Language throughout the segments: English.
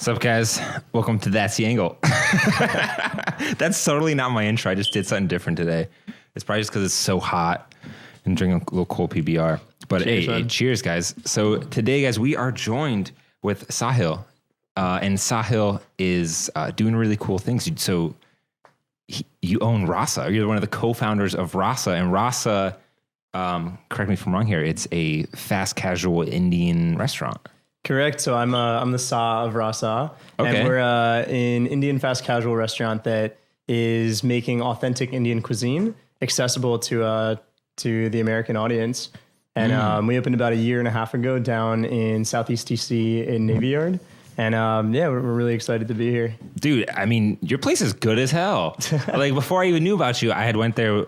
What's up, guys? Welcome to That's the Angle. That's totally not my intro. I just did something different today. It's probably just because it's so hot and drinking a little cold PBR. But cheers, cheers, guys. So today, guys, we are joined with Sahil. And Sahil is doing really cool things. So you own Rasa. You're one of the co-founders of Rasa. And Rasa, correct me if I'm wrong here, it's a fast casual Indian restaurant. Correct. So I'm the Sa of Rasa, okay. And we're an Indian fast casual restaurant that is making authentic Indian cuisine accessible to the American audience. And we opened about a year and a half ago down in Southeast D.C. in Navy Yard. And we're really excited to be here. Dude, I mean, your place is good as hell. Like before I even knew about you, I had went there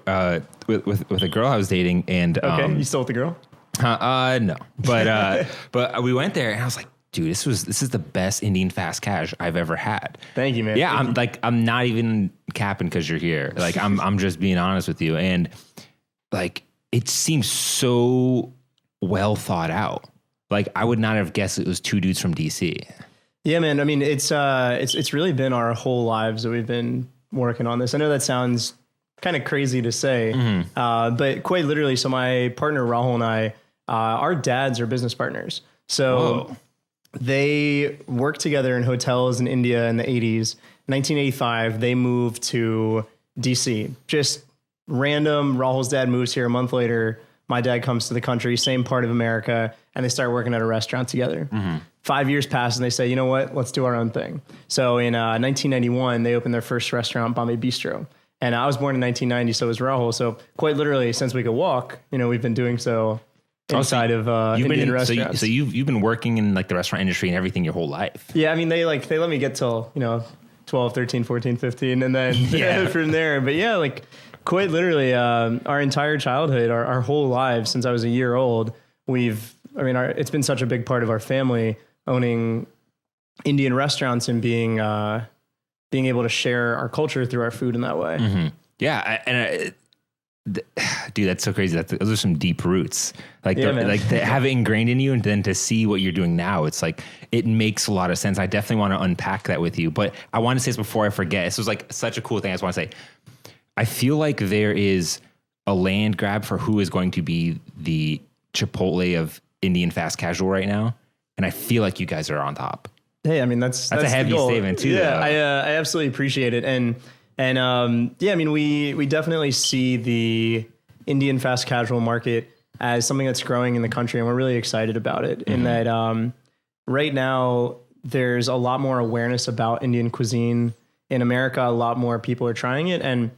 with a girl I was dating, and okay, you still with the girl? No, but we went there, and I was like, dude, this is the best Indian fast cash I've ever had. Thank you, man. Yeah, I'm not even capping because you're here. Like I'm just being honest with you, and like it seems so well thought out. Like I would not have guessed it was two dudes from DC. Yeah, man. I mean, it's really been our whole lives that we've been working on this. I know that sounds kind of crazy to say, but quite literally. So my partner Rahul and I, our dads are business partners. So they worked together in hotels in India in the 80s. 1985, they moved to DC. Just random. Rahul's dad moves here a month later. My dad comes to the country, same part of America, and they start working at a restaurant together. 5 years pass, and they say, you know what? Let's do our own thing. So in 1991, they opened their first restaurant, Bombay Bistro. And I was born in 1990, so was Rahul. So quite literally, since we could walk, we've been doing so inside of Indian restaurants. So you've been working in like the restaurant industry and everything your whole life. Yeah, I mean, they let me get till 12, 13, 14, 15, and then from there. But yeah, like quite literally, our entire childhood, our whole lives since I was a year old, it's been such a big part of our family owning Indian restaurants and being able to share our culture through our food in that way. Mm-hmm. Yeah. Dude, that's so crazy. Those are some deep roots. Like, like to have it ingrained in you, and then to see what you're doing now, it's like, it makes a lot of sense. I definitely want to unpack that with you, but I want to say this before I forget. This was like such a cool thing. I just want to say, I feel like there is a land grab for who is going to be the Chipotle of Indian fast casual right now. And I feel like you guys are on top. Hey, I mean, that's a heavy statement too. Yeah, I absolutely appreciate it. And I mean, we definitely see the Indian fast casual market as something that's growing in the country, and we're really excited about it. In that right now there's a lot more awareness about Indian cuisine in America. A lot more people are trying it, and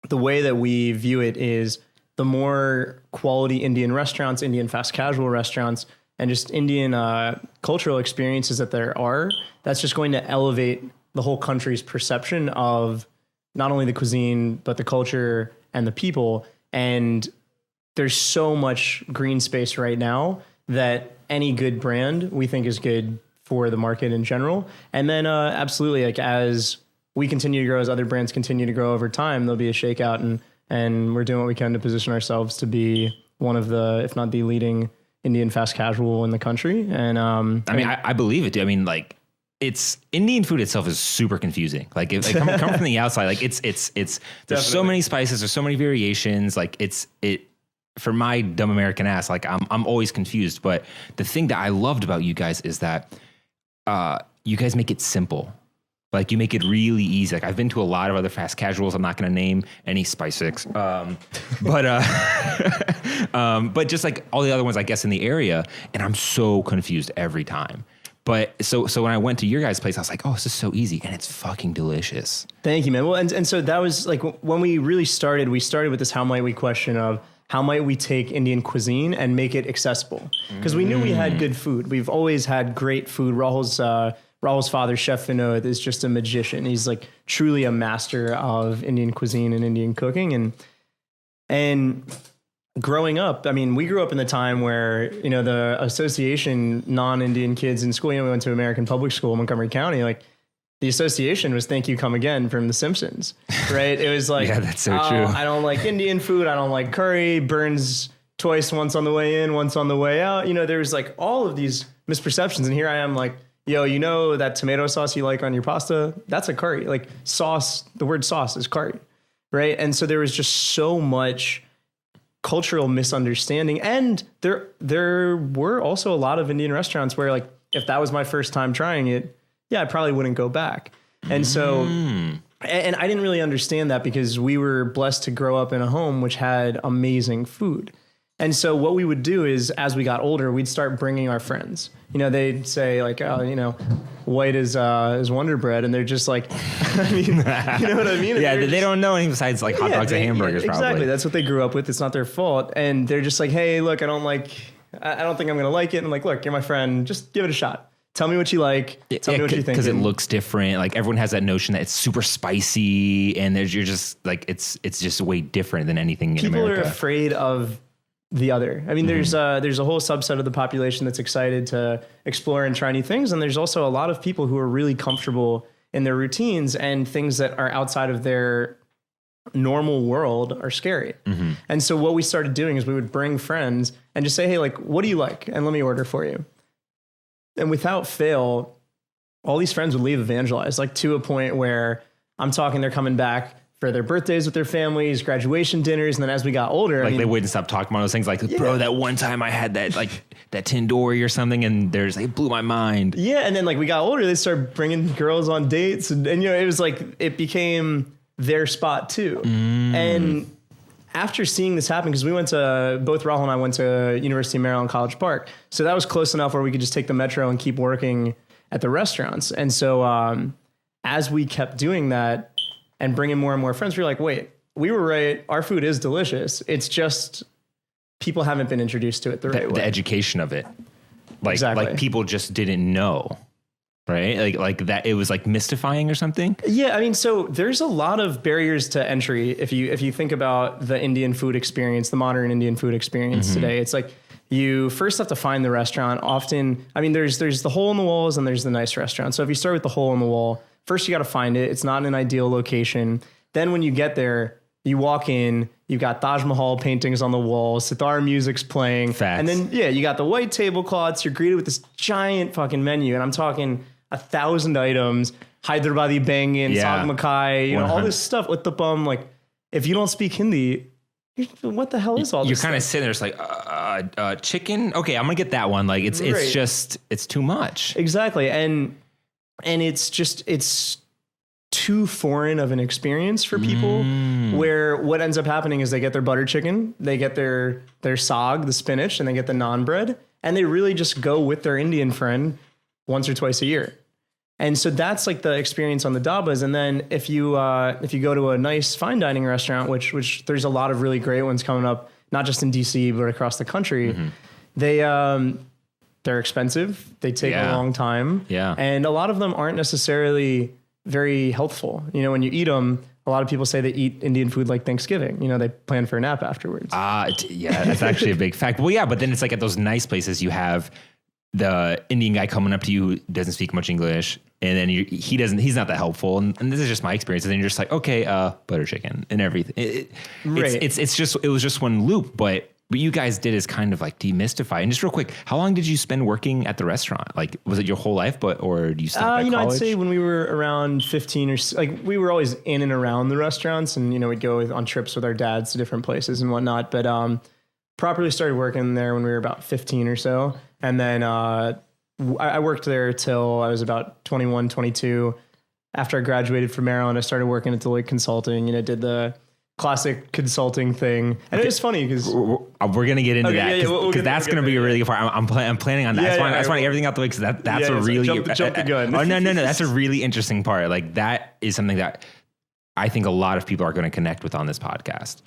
the way that we view it is the more quality Indian restaurants, Indian fast casual restaurants, and just Indian cultural experiences that there are, that's just going to elevate the whole country's perception of not only the cuisine, but the culture and the people. And there's so much green space right now that any good brand we think is good for the market in general. And then absolutely, like as we continue to grow, as other brands continue to grow over time, there'll be a shakeout, and we're doing what we can to position ourselves to be one of the, if not the leading Indian fast casual in the country. And I believe it, dude. I mean, like, it's Indian food itself is super confusing. Like, coming from the outside, like it's there's so many spices, there's so many variations. Like for my dumb American ass, like I'm always confused. But the thing that I loved about you guys is that you guys make it simple. Like you make it really easy. Like I've been to a lot of other fast casuals. I'm not going to name any specifics, but just like all the other ones, I guess, in the area. And I'm so confused every time. But so when I went to your guys' place, I was like, oh, this is so easy, and it's fucking delicious. Thank you, man. Well, and so that was like when we really started. We started with this how might we question of how might we take Indian cuisine and make it accessible, because we knew we had good food. We've always had great food. Rahul's father, Chef Vinod, is just a magician. He's like truly a master of Indian cuisine and Indian cooking. And growing up, I mean, we grew up in the time where, the association non-Indian kids in school, we went to American public school in Montgomery County, like the association was "Thank You, Come Again" from The Simpsons, right? It was like, yeah, that's so true. I don't like Indian food. I don't like curry. Burns twice, once on the way in, once on the way out. There was like all of these misperceptions. And here I am like, yo, you know that tomato sauce you like on your pasta? That's a curry. Like sauce, the word sauce is curry, right? And so there was just so much cultural misunderstanding. And there were also a lot of Indian restaurants where like, if that was my first time trying it, yeah, I probably wouldn't go back. And so, and I didn't really understand that because we were blessed to grow up in a home which had amazing food. And so what we would do is, as we got older, we'd start bringing our friends. You know, they'd say like, oh, you know, white is Wonder Bread. And they're just like, I mean, you know what I mean? Yeah, they don't know anything besides like hot dogs and hamburgers, exactly. probably. That's what they grew up with. It's not their fault. And they're just like, hey, look, I don't think I'm going to like it. And I'm like, look, you're my friend. Just give it a shot. Tell me what you like. Tell me what you think. Because it looks different. Like everyone has that notion that it's super spicy and you're just like, it's just way different than anything in America. People are afraid of the other. I mean, there's a whole subset of the population that's excited to explore and try new things. And there's also a lot of people who are really comfortable in their routines, and things that are outside of their normal world are scary. Mm-hmm. And so what we started doing is we would bring friends and just say, hey, like, what do you like? And let me order for you. And without fail, all these friends would leave evangelized, like to a point where I'm talking, they're coming back for their birthdays with their families, graduation dinners. And then as we got older, like they wouldn't stop talking about those things. Like, bro, that one time I had that, like that tandoori or something, and it blew my mind. Yeah. And then like we got older, they started bringing girls on dates, and you know, it was like, it became their spot too. And after seeing this happen, because we went to, both Rahul and I went to University of Maryland, College Park. So that was close enough where we could just take the metro and keep working at the restaurants. And so as we kept doing that and bringing more and more friends, we were like, wait, we were right. Our food is delicious. It's just people haven't been introduced to it the right way. The education of it. Like, exactly. Like people just didn't know. Right? Like that, it was like mystifying or something. Yeah. I mean, so there's a lot of barriers to entry. If you think about the Indian food experience, the modern Indian food experience today, it's like you first have to find the restaurant. Often, I mean, there's the hole in the walls and there's the nice restaurant. So if you start with the hole in the wall, first you got to find it. It's not in an ideal location. Then when you get there, you walk in, you've got Taj Mahal paintings on the wall, sitar music's playing. Facts. And then, yeah, you got the white tablecloths. You're greeted with this giant fucking menu. And I'm talking 1,000 items, Hyderabadi bangin, Sag Makai, you know, all this stuff with the bum. Like, if you don't speak Hindi, what the hell is all this? You're kind of sitting there, it's like, chicken. Okay, I'm gonna get that one. Like, it's just too much. Exactly, and it's too foreign of an experience for people. Where what ends up happening is they get their butter chicken, they get their saag, the spinach, and they get the naan bread, and they really just go with their Indian friend once or twice a year. And so that's like the experience on the dabas. And then if you go to a nice fine dining restaurant, which there's a lot of really great ones coming up, not just in DC, but across the country, they're expensive. They take a long time. Yeah. And a lot of them aren't necessarily very healthful. You know, when you eat them, a lot of people say they eat Indian food like Thanksgiving. You know, they plan for a nap afterwards. Yeah, that's actually a big fact. Well, yeah, but then it's like at those nice places you have the Indian guy coming up to you who doesn't speak much English, and then he's not that helpful. And this is just my experience. And then you're just like, okay, butter chicken and everything. It was just one loop, but what you guys did is kind of like demystify. And just real quick, how long did you spend working at the restaurant? Like, was it your whole life, or do you stop at college? I'd say when we were around 15 or like, we were always in and around the restaurants, and, you know, we'd go on trips with our dads to different places and whatnot. But, properly started working there when we were about 15 or so. And then I worked there till I was about 21, 22. After I graduated from Maryland, I started working at Deloitte Consulting, you know, did the classic consulting thing. And it was funny because we're going to get into that because that's going to be a really good part. I'm planning on that. That's why everything out the way, because that's a really jump the gun. Oh, no. That's a really interesting part. Like, that is something that I think a lot of people are going to connect with on this podcast.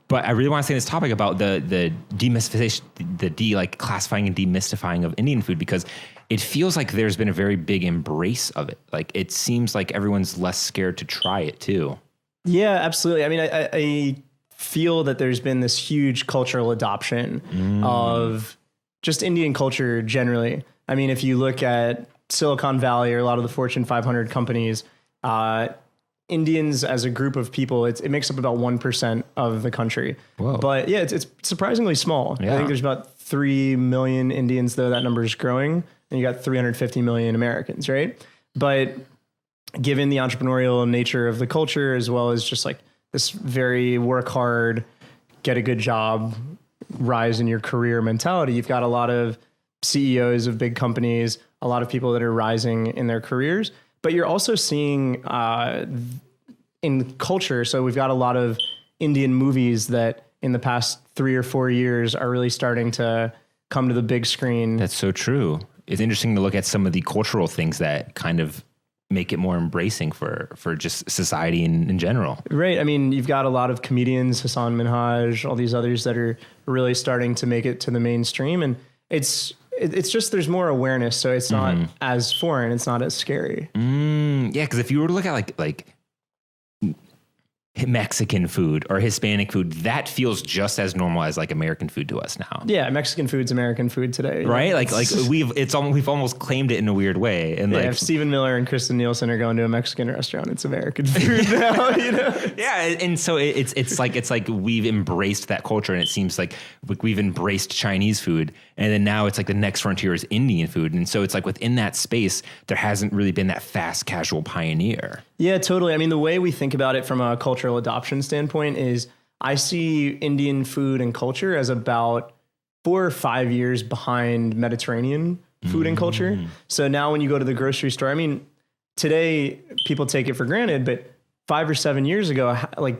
But I really want to say this topic about the demystification, like classifying and demystifying of Indian food, because it feels like there's been a very big embrace of it. Like, it seems like everyone's less scared to try it too. Yeah, absolutely. I mean, I feel that there's been this huge cultural adoption of just Indian culture generally. I mean, if you look at Silicon Valley or a lot of the Fortune 500 companies, Indians as a group of people, it makes up about 1% of the country. Whoa. But yeah, it's surprisingly small. Yeah. I think there's about 3 million Indians, though that number is growing. and you got 350 million Americans, right? But given the entrepreneurial nature of the culture, as well as just like this very work hard, get a good job, rise in your career mentality, you've got a lot of CEOs of big companies, a lot of people that are rising in their careers, but you're also seeing in culture. So we've got a lot of Indian movies that in the past 3 or 4 years are really starting to come to the big screen. That's so true. It's interesting to look at some of the cultural things that kind of make it more embracing for just society in general. Right. I mean, you've got a lot of comedians, Hassan Minhaj, all these others that are really starting to make it to the mainstream. And it's just, there's more awareness. So it's not as foreign. It's not as scary. Yeah. Because if you were to look at like Mexican food or Hispanic food, that feels just as normal as like American food to us now. Yeah, Mexican food's American food today, right? Like we've almost claimed it in a weird way. And like if Stephen Miller and Kristen Nielsen are going to a Mexican restaurant, it's American food now. Yeah, and so it's like we've embraced that culture, and it seems like we've embraced Chinese food, and then now it's like the next frontier is Indian food, and so it's like within that space there hasn't really been that fast casual pioneer. Yeah, totally. I mean, the way we think about it from a cultural adoption standpoint is I see Indian food and culture as about 4 or 5 years behind Mediterranean food and culture. So now when you go to the grocery store, I mean, today people take it for granted, but 5 or 7 years ago, like,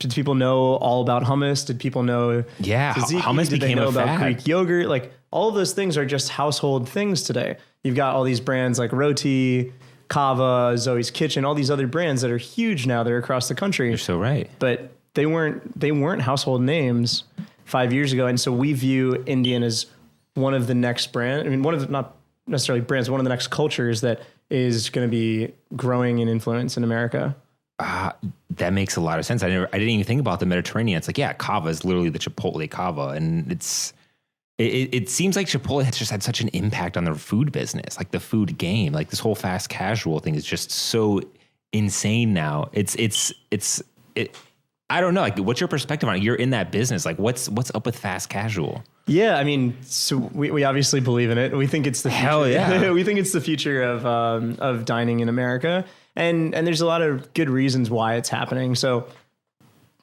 did people know all about hummus? Did people know tzatziki? Hummus Did they became know a about fad. Greek yogurt? Like, all of those things are just household things today. You've got all these brands like Roti, Kava, Zoe's Kitchen, all these other brands that are huge now. They're across the country. You're so right. But they weren't household names 5 years ago. And so we view Indian as one of the next brand. I mean, one of the, not necessarily brands, one of the next cultures that is going to be growing in influence in America. That makes a lot of sense. I didn't even think about the Mediterranean. It's like, yeah, Kava is literally the Chipotle Kava. And it seems like Chipotle has just had such an impact on the food business, like the food game, like this whole fast casual thing is just so insane now. I don't know. Like, what's your perspective on it? You're in that business. Like, what's up with fast casual? Yeah, I mean, so we obviously believe in it. We think it's the future. Hell yeah. We think it's the future of dining in America, and there's a lot of good reasons why it's happening. So,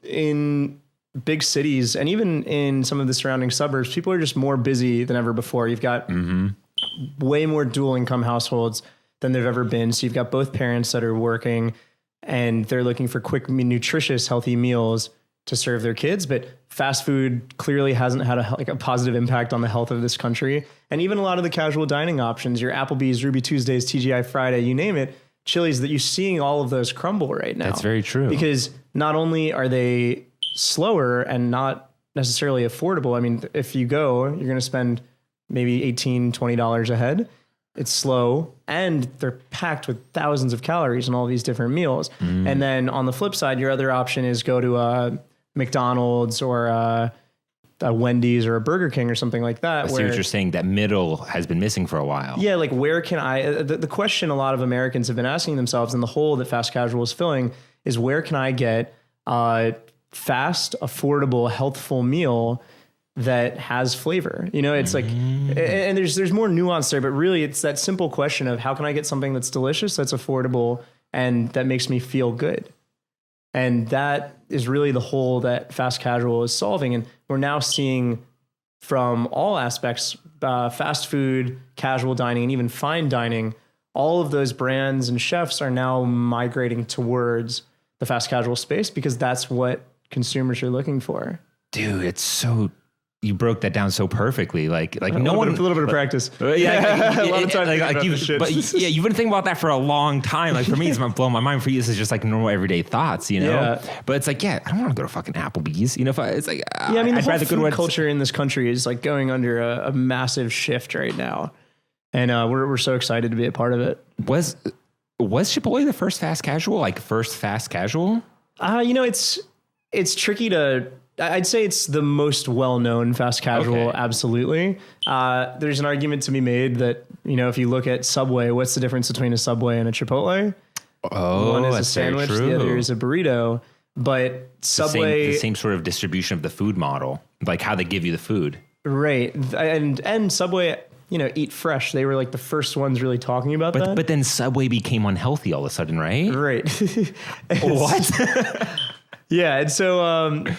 in big cities and even in some of the surrounding suburbs, people are just more busy than ever before. You've got way more dual income households than there've ever been. So you've got both parents that are working and they're looking for quick, nutritious, healthy meals to serve their kids. But fast food clearly hasn't had a positive impact on the health of this country. And even a lot of the casual dining options, your Applebee's, Ruby Tuesdays, TGI Friday, you name it, Chili's, that you're seeing all of those crumble right now. That's very true. Because not only are they slower and not necessarily affordable. I mean, if you go, you're going to spend maybe $18, $20 a head. It's slow and they're packed with thousands of calories in all these different meals. And then on the flip side, your other option is go to a McDonald's or a Wendy's or a Burger King or something like that. I see what you're saying. That middle has been missing for a while. Yeah, like where can I, the question a lot of Americans have been asking themselves and the hole that fast casual is filling is where can I get fast, affordable, healthful meal that has flavor? You know, it's like, and there's more nuance there, but really it's that simple question of how can I get something that's delicious, that's affordable, and that makes me feel good? And that is really the hole that fast casual is solving. And we're now seeing from all aspects, fast food, casual dining, and even fine dining, all of those brands and chefs are now migrating towards the fast casual space because that's what consumers are looking for. Dude, it's so, you broke that down so perfectly. Like a little bit of practice. Yeah, a lot of time. You've been thinking about that for a long time. Like for me, it's blowing my mind. For you, this is just like normal everyday thoughts, you know? Yeah. But it's like, yeah, I don't want to go to fucking Applebee's. You know, it's like, yeah, I mean, the whole food culture in this country is like going under a massive shift right now. And we're so excited to be a part of it. Was Chipotle the first fast casual? Like first fast casual? You know, it's tricky to, I'd say it's the most well-known fast casual. Okay. Absolutely. There's an argument to be made that, you know, if you look at Subway, what's the difference between a Subway and a Chipotle? Oh, one is a sandwich, the other is a burrito. But Subway, the same sort of distribution of the food model, like how they give you the food. Right. And Subway, eat fresh. They were like the first ones really talking about that. But then Subway became unhealthy all of a sudden, right? Right. What? Yeah. And so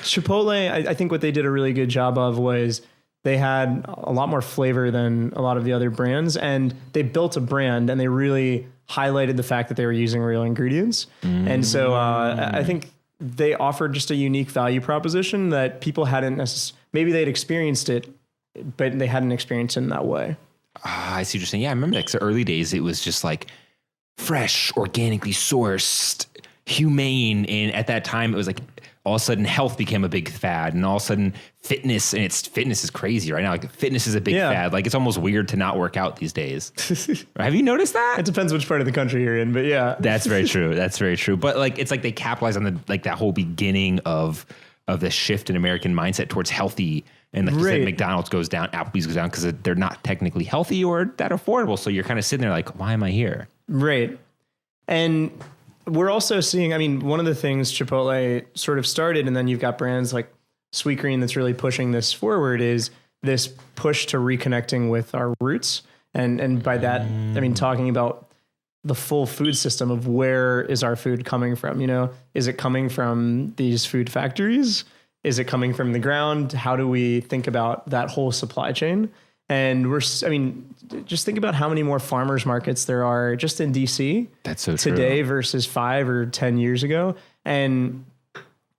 Chipotle, I think what they did a really good job of was they had a lot more flavor than a lot of the other brands, and they built a brand and they really highlighted the fact that they were using real ingredients. And so I think they offered just a unique value proposition that people hadn't maybe they'd experienced it, but they hadn't experienced it in that way. I see what you're saying. Yeah, I remember the early days. It was just like fresh, organically sourced, humane. And at that time, it was like all of a sudden health became a big fad, and all of a sudden fitness is crazy right now. Like fitness is a big fad. Like it's almost weird to not work out these days. Have you noticed that? It depends which part of the country you're in, but yeah. That's very true. That's very true. But like, it's like they capitalize on that whole beginning of the shift in American mindset towards healthy. And like you said, McDonald's goes down, Applebee's goes down because they're not technically healthy or that affordable. So you're kind of sitting there like, why am I here? Right. And we're also seeing, one of the things Chipotle sort of started, and then you've got brands like Sweetgreen that's really pushing this forward, is this push to reconnecting with our roots. And by that, talking about the full food system of where is our food coming from? Is it coming from these food factories? Is it coming from the ground? How do we think about that whole supply chain? And just think about how many more farmers markets there are just in DC. That's so true. Today versus 5 or 10 years ago. And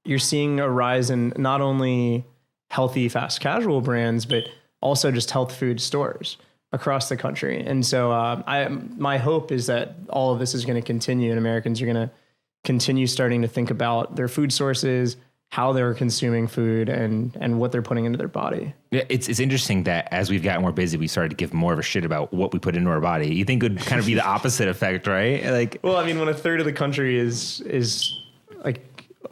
you're seeing a rise in not only healthy fast casual brands, but also just health food stores across the country. And so my hope is that all of this is going to continue, and Americans are going to continue starting to think about their food sources, how they're consuming food, and what they're putting into their body. Yeah, it's interesting that as we've gotten more busy, we started to give more of a shit about what we put into our body. You think it would kind of be the opposite effect, right? Like, well, when a third of the country is like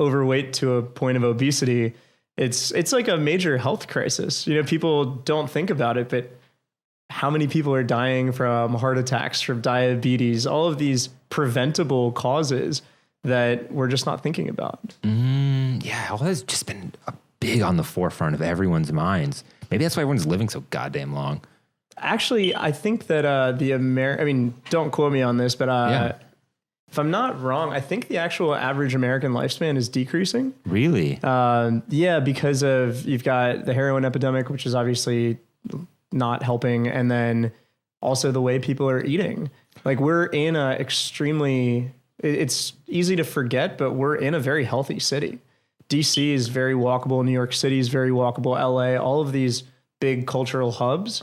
overweight to a point of obesity, it's like a major health crisis. People don't think about it, but how many people are dying from heart attacks, from diabetes, all of these preventable causes that we're just not thinking about. Yeah, well, that's just been big on the forefront of everyone's minds. Maybe that's why everyone's living so goddamn long. Actually, I think that don't quote me on this, but if I'm not wrong, I think the actual average American lifespan is decreasing. Really? Yeah, because you've got the heroin epidemic, which is obviously not helping, and then also the way people are eating. Like we're in it's easy to forget, but we're in a very healthy city. DC is very walkable. New York City is very walkable. LA, all of these big cultural hubs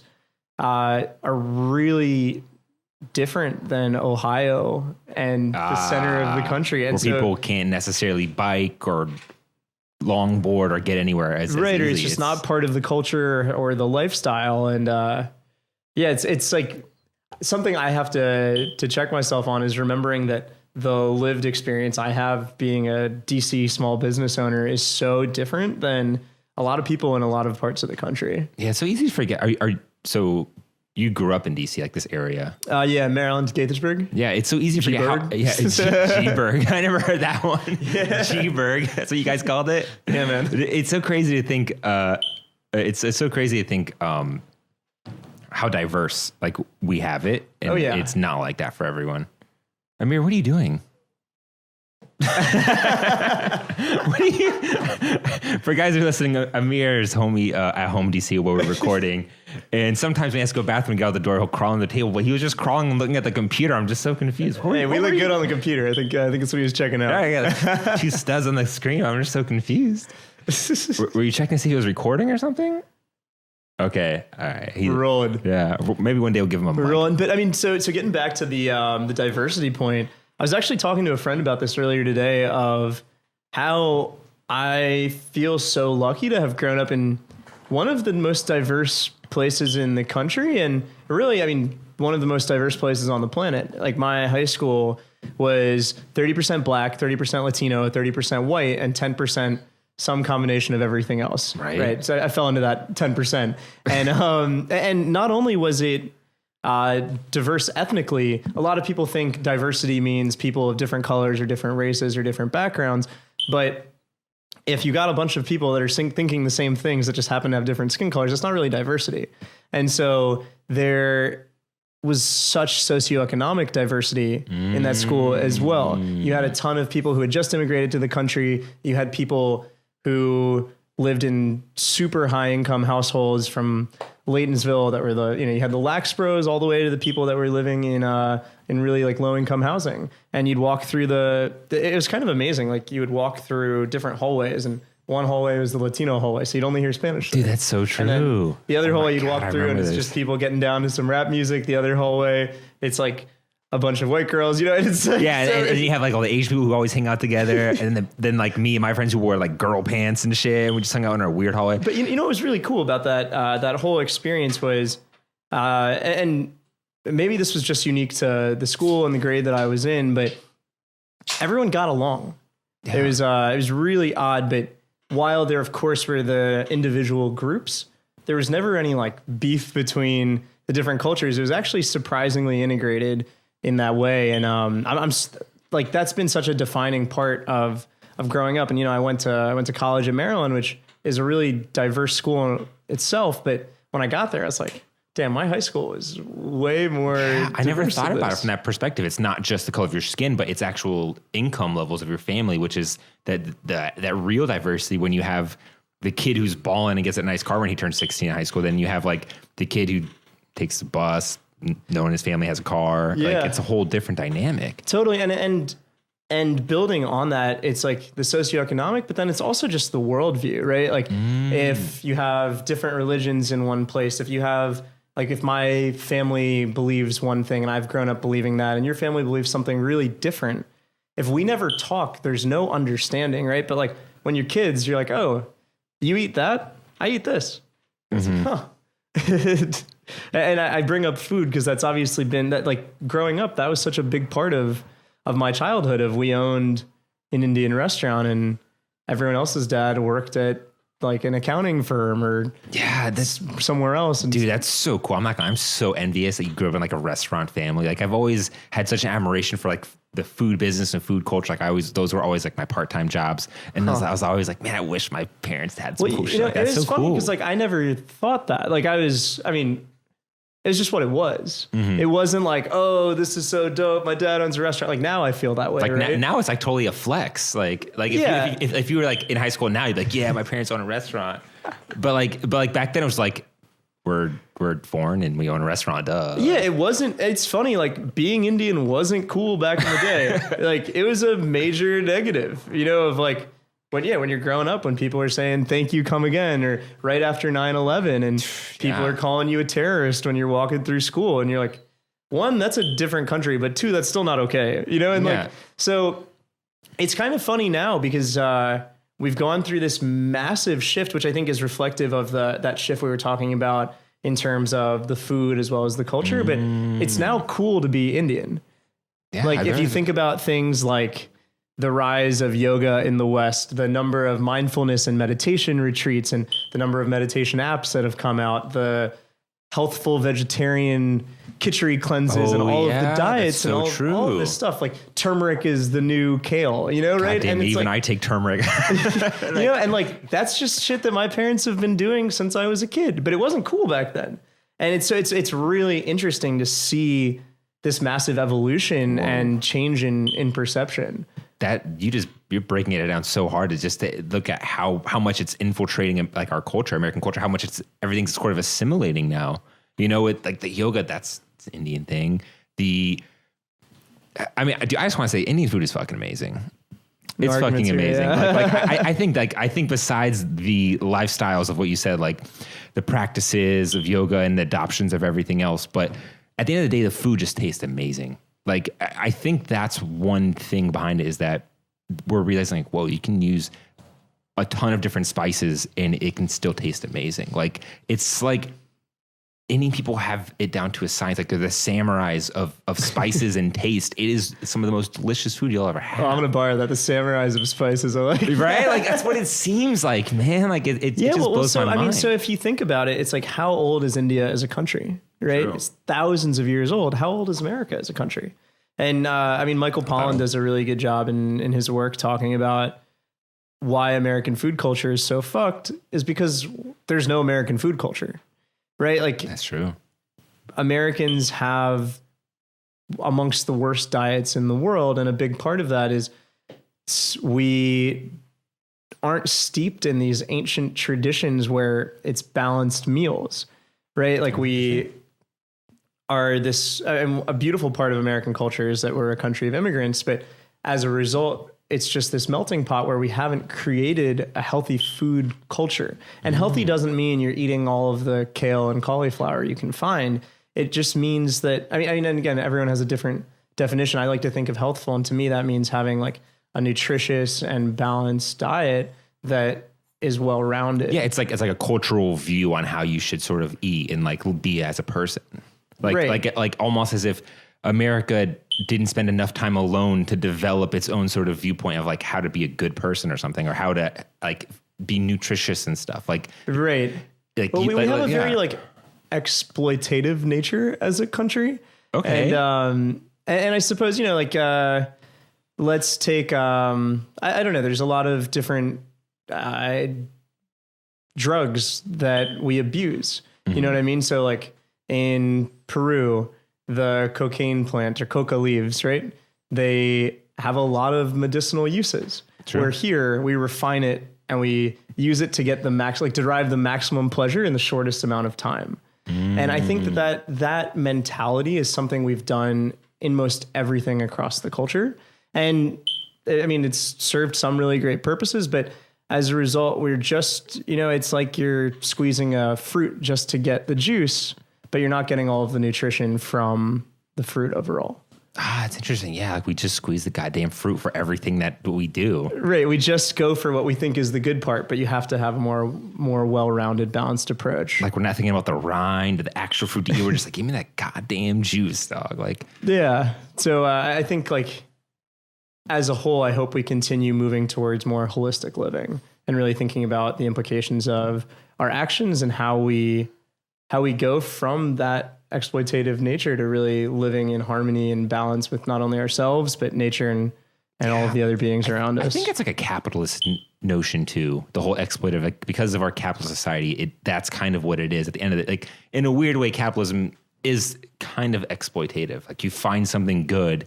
are really different than Ohio and the center of the country. And where people can't necessarily bike or longboard or get anywhere as right, easily. Or it's just not part of the culture or the lifestyle. And it's like something I have to check myself on is remembering that the lived experience I have being a DC small business owner is so different than a lot of people in a lot of parts of the country. Yeah, it's so easy to forget. So you grew up in DC, like this area? Yeah, Maryland, Gaithersburg. Yeah, it's so easy to forget how. Yeah, G-Burg. I never heard that one. Yeah. G-Burg. That's what you guys called it. Yeah, man. It's so crazy to think. It's so crazy to think how diverse like we have it, and it's not like that for everyone. Amir, what are you doing? For guys who are listening, Amir's homie at home DC where we're recording, and sometimes when he has to go to the bathroom and get out the door, he'll crawl on the table, but he was just crawling and looking at the computer. I'm just so confused. Hey, we look good on the computer. I think that's what he was checking out. Yeah, two studs on the screen. I'm just so confused. Were you checking to see if he was recording or something? Okay, all right. We're rolling. Yeah, maybe one day we'll give him a mic. We're rolling. But so getting back to the diversity point, I was actually talking to a friend about this earlier today of how I feel so lucky to have grown up in one of the most diverse places in the country, and really, one of the most diverse places on the planet. Like my high school was 30% black, 30% Latino, 30% white, and 10% some combination of everything else. Right. So I fell into that 10%. And not only was it diverse ethnically, a lot of people think diversity means people of different colors or different races or different backgrounds, but if you got a bunch of people that are thinking the same things that just happen to have different skin colors, it's not really diversity. And so there was such socioeconomic diversity in that school as well. You had a ton of people who had just immigrated to the country. You had people who lived in super high income households from Laytonsville that were you had the lax bros all the way to the people that were living in really like low income housing. And you'd walk through it was kind of amazing. Like you would walk through different hallways, and one hallway was the Latino hallway. So you'd only hear Spanish. Dude, that's so true. And then the other hallway you'd walk through and it's just people getting down to some rap music. The other hallway, it's like a bunch of white girls, it's like, and you have like all the Asian people who always hang out together, and then like me and my friends who wore like girl pants and shit, and we just hung out in our weird hallway. But you know what was really cool about that whole experience was, and maybe this was just unique to the school and the grade that I was in, but everyone got along. Yeah. It was really odd, but while there of course were the individual groups, there was never any like beef between the different cultures. It was actually surprisingly integrated in that way. And I'm like, that's been such a defining part of growing up. And, I went to college in Maryland, which is a really diverse school in itself. But when I got there, I was like, damn, my high school is way more. Yeah, I never thought about it from that perspective. It's not just the color of your skin, but it's actual income levels of your family, which is that real diversity when you have the kid who's balling and gets a nice car when he turns 16 in high school. Then you have like the kid who takes the bus, knowing his family has a car. Yeah. Like it's a whole different dynamic. Totally. And building on that, it's like the socioeconomic, but then it's also just the worldview, right? Like if you have different religions in one place, if you have, like if my family believes one thing and I've grown up believing that, and your family believes something really different, if we never talk, there's no understanding, right? But like when you're kids, you're like, oh, you eat that, I eat this. Mm-hmm. Huh. And I bring up food because that's obviously been that, like growing up, that was such a big part of my childhood. We owned an Indian restaurant, and everyone else's dad worked at like an accounting firm or that's somewhere else. And dude, that's so cool. I'm so envious that you grew up in like a restaurant family. Like I've always had such an admiration for like the food business and food culture. Like those were always like my part-time jobs. And I was always like, man, I wish my parents had some cool shit like that. That's so cool. Because like I never thought that. Like it was just what it was. Mm-hmm. It wasn't like, oh, this is so dope, my dad owns a restaurant. Like now I feel that way. Like right? now it's like totally a flex. Like if you were like in high school now, you'd be like, yeah, my parents own a restaurant. But like back then it was like, we're foreign and we own a restaurant, duh. Yeah, it wasn't. It's funny, like being Indian wasn't cool back in the day. Like it was a major negative, of like, when you're growing up, when people are saying, thank you, come again, or right after 9/11, and people are calling you a terrorist when you're walking through school, and you're like, one, that's a different country, but two, that's still not okay, like, so it's kind of funny now because we've gone through this massive shift, which I think is reflective of that shift we were talking about in terms of the food as well as the culture, but it's now cool to be Indian. Yeah, like if you think about things like the rise of yoga in the West, the number of mindfulness and meditation retreats, and the number of meditation apps that have come out, the healthful vegetarian khichdi cleanses and all of the diets and all of this stuff. Like turmeric is the new kale, right? Damn, and even I take turmeric. And like that's just shit that my parents have been doing since I was a kid, but it wasn't cool back then. And it's really interesting to see this massive evolution and change in perception. That you're breaking it down so hard to just to look at how much it's infiltrating like our culture, American culture, how much everything's sort of assimilating now. With like the yoga, that's an Indian thing. I just want to say Indian food is fucking amazing. It's fucking amazing. Yeah. I think besides the lifestyles of what you said, like the practices of yoga and the adoptions of everything else, but at the end of the day, the food just tastes amazing. Like, I think that's one thing behind it is that we're realizing like, whoa, you can use a ton of different spices and it can still taste amazing. Like, it's like Indian people have it down to a science. Like, they're the samurais of spices and taste. It is some of the most delicious food you'll ever have. Oh, I'm going to borrow that. The samurais of spices. I like right? Like, that's what it seems like, man. Like, it just blows my mind. I mean, so if you think about it, it's like, how old is India as a country? Right? True. It's thousands of years old. How old is America as a country? And Michael Pollan does a really good job in his work talking about why American food culture is so fucked is because there's no American food culture, right? Like That's true. Americans have amongst the worst diets in the world. And a big part of that is we aren't steeped in these ancient traditions where it's balanced meals, right? Like we are this, a beautiful part of American culture is that we're a country of immigrants, but as a result, it's just this melting pot where we haven't created a healthy food culture. And healthy doesn't mean you're eating all of the kale and cauliflower you can find. It just means that, I mean, and again, everyone has a different definition. I like to think of healthful. And to me, that means having like a nutritious and balanced diet that is well-rounded. Yeah. It's like a cultural view on how you should sort of eat and like be as a person. Like almost as if America didn't spend enough time alone to develop its own sort of viewpoint of like how to be a good person or something, or how to like be nutritious and stuff. Like, right. Like, but we have a very like exploitative nature as a country. Okay. And I suppose, you know, like, let's take, I don't know. There's a lot of different, drugs that we abuse. You know what I mean? So like in Peru, the cocaine plant or coca leaves, right? They have a lot of medicinal uses. True. Where here we refine it and we use it to get the to derive the maximum pleasure in the shortest amount of time. And I think that mentality is something we've done in most everything across the culture. And I mean, it's served some really great purposes, but as a result, we're just, you know, it's like you're squeezing a fruit just to get the juice, but you're not getting all of the nutrition from the fruit overall. It's interesting. Yeah, like we just squeeze the goddamn fruit for everything that we do. Right. We just go for what we think is the good part, but you have to have a more well-rounded, balanced approach. Like we're not thinking about the rind or the actual fruit to eat. We're just like, give me that goddamn juice, dog. Like, yeah. So I think like as a whole, I hope we continue moving towards more holistic living and really thinking about the implications of our actions and how we go from that exploitative nature to really living in harmony and balance with not only ourselves, but nature and all of the other beings around us. I think it's like a capitalist notion too, the whole exploitative, like because of our capitalist society, that's kind of what it is at the end of it. Like in a weird way, capitalism is kind of exploitative. Like you find something good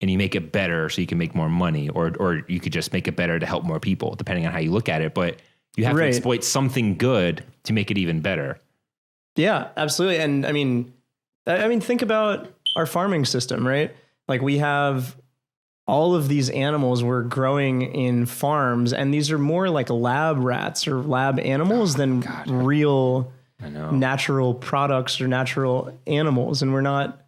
and you make it better so you can make more money, or you could just make it better to help more people, depending on how you look at it. But you have to exploit something good to make it even better. Yeah, absolutely. And I mean, think about our farming system, right? Like we have all of these animals we're growing in farms, and these are more like lab rats or lab animals than real natural products or natural animals. And we're not,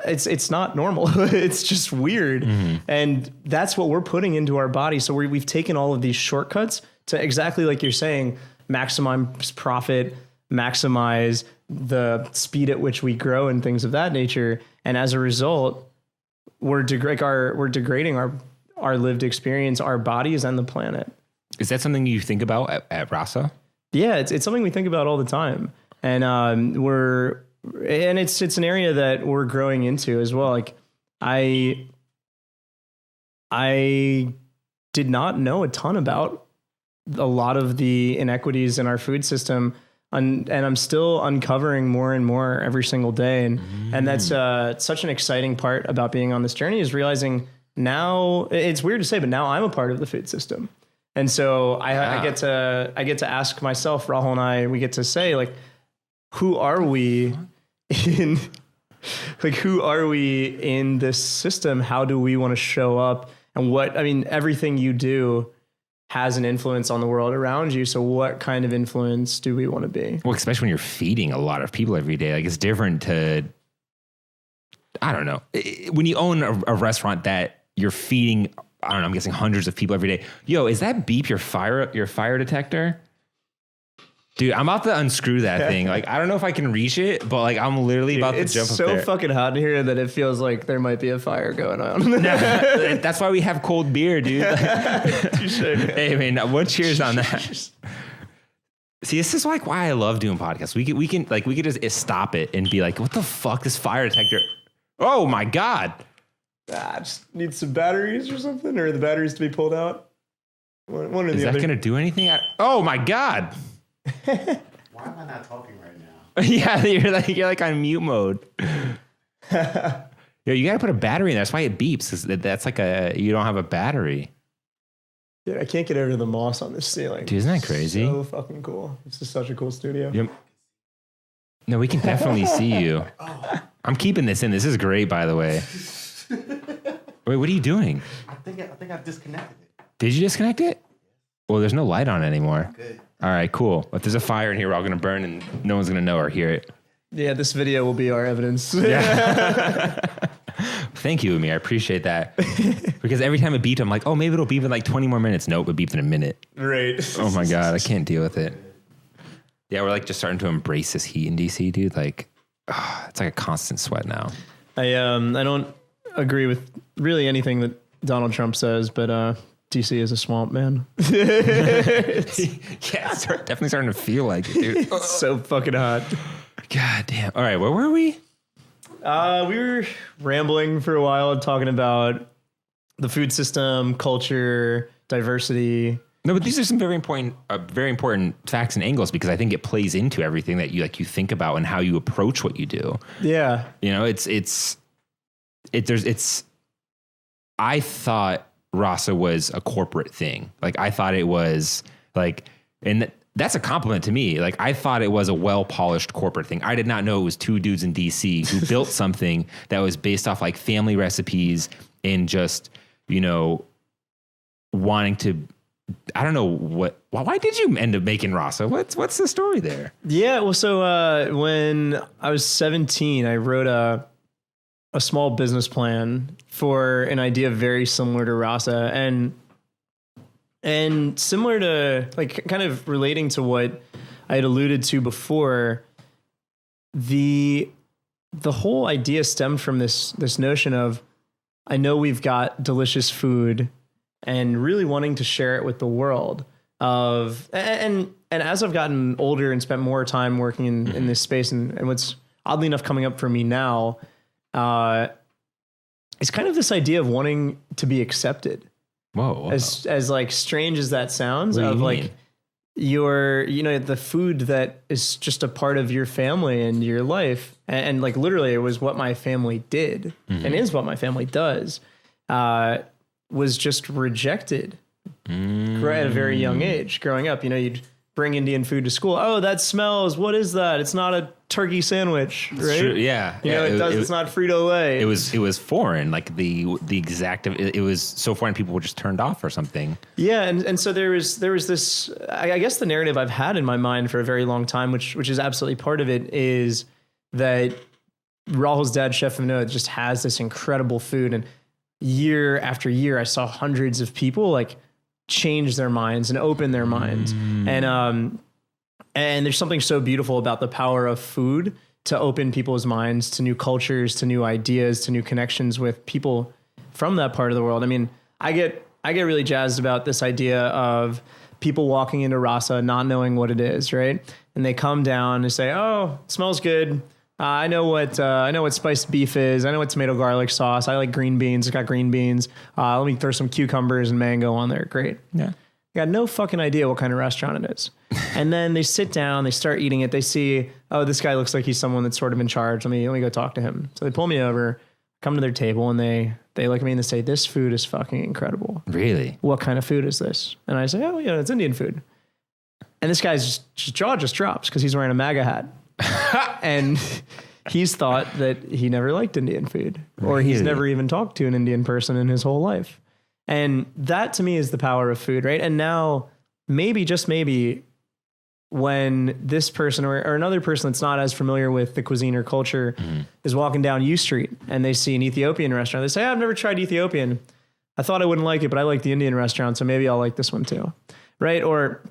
it's not normal. It's just weird. Mm-hmm. And that's what we're putting into our body. So we've taken all of these shortcuts to exactly like you're saying, maximize profit, maximize the speed at which we grow and things of that nature. And as a result, we're degrading our lived experience, our bodies and the planet. Is that something you think about at Rasa? Yeah, it's something we think about all the time. And it's an area that we're growing into as well. Like I did not know a ton about a lot of the inequities in our food system. And I'm still uncovering more and more every single day. And that's such an exciting part about being on this journey, is realizing now, it's weird to say, but now I'm a part of the food system. And so I get to ask myself, Rahul and I, we get to say like, who are we in this system? How do we want to show up? And everything you do has an influence on the world around you. So what kind of influence do we want to be? Well, especially when you're feeding a lot of people every day. Like it's different to, I don't know. When you own a restaurant that you're feeding, I don't know, I'm guessing hundreds of people every day. Yo, is that beep your fire detector? Dude, I'm about to unscrew that thing. Like, I don't know if I can reach it, but like, I'm literally about to jump up there. It's so fucking hot in here that it feels like there might be a fire going on. That's why we have cold beer, dude. Hey, man, what cheers on that? See, this is like why I love doing podcasts. We could just stop it and be like, what the fuck, this fire detector? Oh my God. Just need some batteries or something, or the batteries to be pulled out. One or Is the that other. going to do anything? Oh my God. Why am I not talking right now? Yeah, you're like on mute mode. Yo, you got to put a battery in there. That's why it beeps. That's like you don't have a battery. Dude, I can't get over the moss on this ceiling. Dude, isn't that crazy? So fucking cool. This is such a cool studio. Yep. No, we can definitely see you. I'm keeping this in. This is great, by the way. Wait, what are you doing? I think I've disconnected it. Did you disconnect it? Well, there's no light on it anymore. Good. All right, cool. If there's a fire in here, we're all going to burn and no one's going to know or hear it. Yeah, this video will be our evidence. Yeah. Thank you, Umi. I appreciate that. Because every time it beeped, I'm like, oh, maybe it'll beep in like 20 more minutes. Nope, it beeped in a minute. Right. Oh my God, I can't deal with it. Yeah, we're like just starting to embrace this heat in DC, dude. Like, it's like a constant sweat now. I don't agree with really anything that Donald Trump says, but DC is a swamp, man. Yeah, it's definitely starting to feel like it, dude. It's so fucking hot. God damn. All right, where were we? We were rambling for a while, talking about the food system, culture, diversity. No, but these are some very important facts and angles because I think it plays into everything that you think about and how you approach what you do. Yeah. You know, I thought Rasa was a corporate thing. Like I thought it was like, and that's a compliment to me. Like I thought it was a well-polished corporate thing. I did not know it was two dudes in DC who built something that was based off like family recipes and just, wanting to, I don't know why did you end up making Rasa? What's the story there? Yeah. Well, so when I was 17, I wrote a small business plan for an idea very similar to Rasa and similar to like kind of relating to what I had alluded to before. The whole idea stemmed from this notion of, I know we've got delicious food and really wanting to share it with the world and as I've gotten older and spent more time working in this space and what's oddly enough coming up for me now, it's kind of this idea of wanting to be accepted. Whoa. As like strange as that sounds, What do of you like mean? the food that is just a part of your family and your life. And like literally it was what my family did and is what my family does, was just rejected at a very young age growing up. You'd bring Indian food to school. Oh, that smells. What is that? It's not a turkey sandwich, right? True, yeah. It's not Frito-Lay. It was foreign, like the exact. It was so foreign, people were just turned off or something. Yeah, and so there was this. I guess the narrative I've had in my mind for a very long time, which is absolutely part of it, is that Rahul's dad, Chef Vinod, just has this incredible food, and year after year, I saw hundreds of people like change their minds and open their minds, and there's something so beautiful about the power of food to open people's minds to new cultures, to new ideas, to new connections with people from that part of the world. I mean, I get really jazzed about this idea of people walking into Rasa not knowing what it is, right? And they come down and say, "Oh, it smells good. I know what spiced beef is. I know what tomato garlic sauce. I like green beans. It's got green beans. Let me throw some cucumbers and mango on there. Great." Yeah. Got no fucking idea what kind of restaurant it is. And then they sit down, they start eating it. They see, oh, this guy looks like he's someone that's sort of in charge. Let me go talk to him. So they pull me over, come to their table, and they look at me and they say, "This food is fucking incredible. Really? What kind of food is this?" And I say, "Oh, yeah, it's Indian food." And this guy's jaw just drops because he's wearing a MAGA hat. And he's thought that he never liked Indian food, or he's never even talked to an Indian person in his whole life. And that to me is the power of food, right? And now maybe, just maybe, when this person or another person that's not as familiar with the cuisine or culture is walking down U Street and they see an Ethiopian restaurant, they say, "I've never tried Ethiopian. I thought I wouldn't like it, but I like the Indian restaurant, so maybe I'll like this one too," right? Or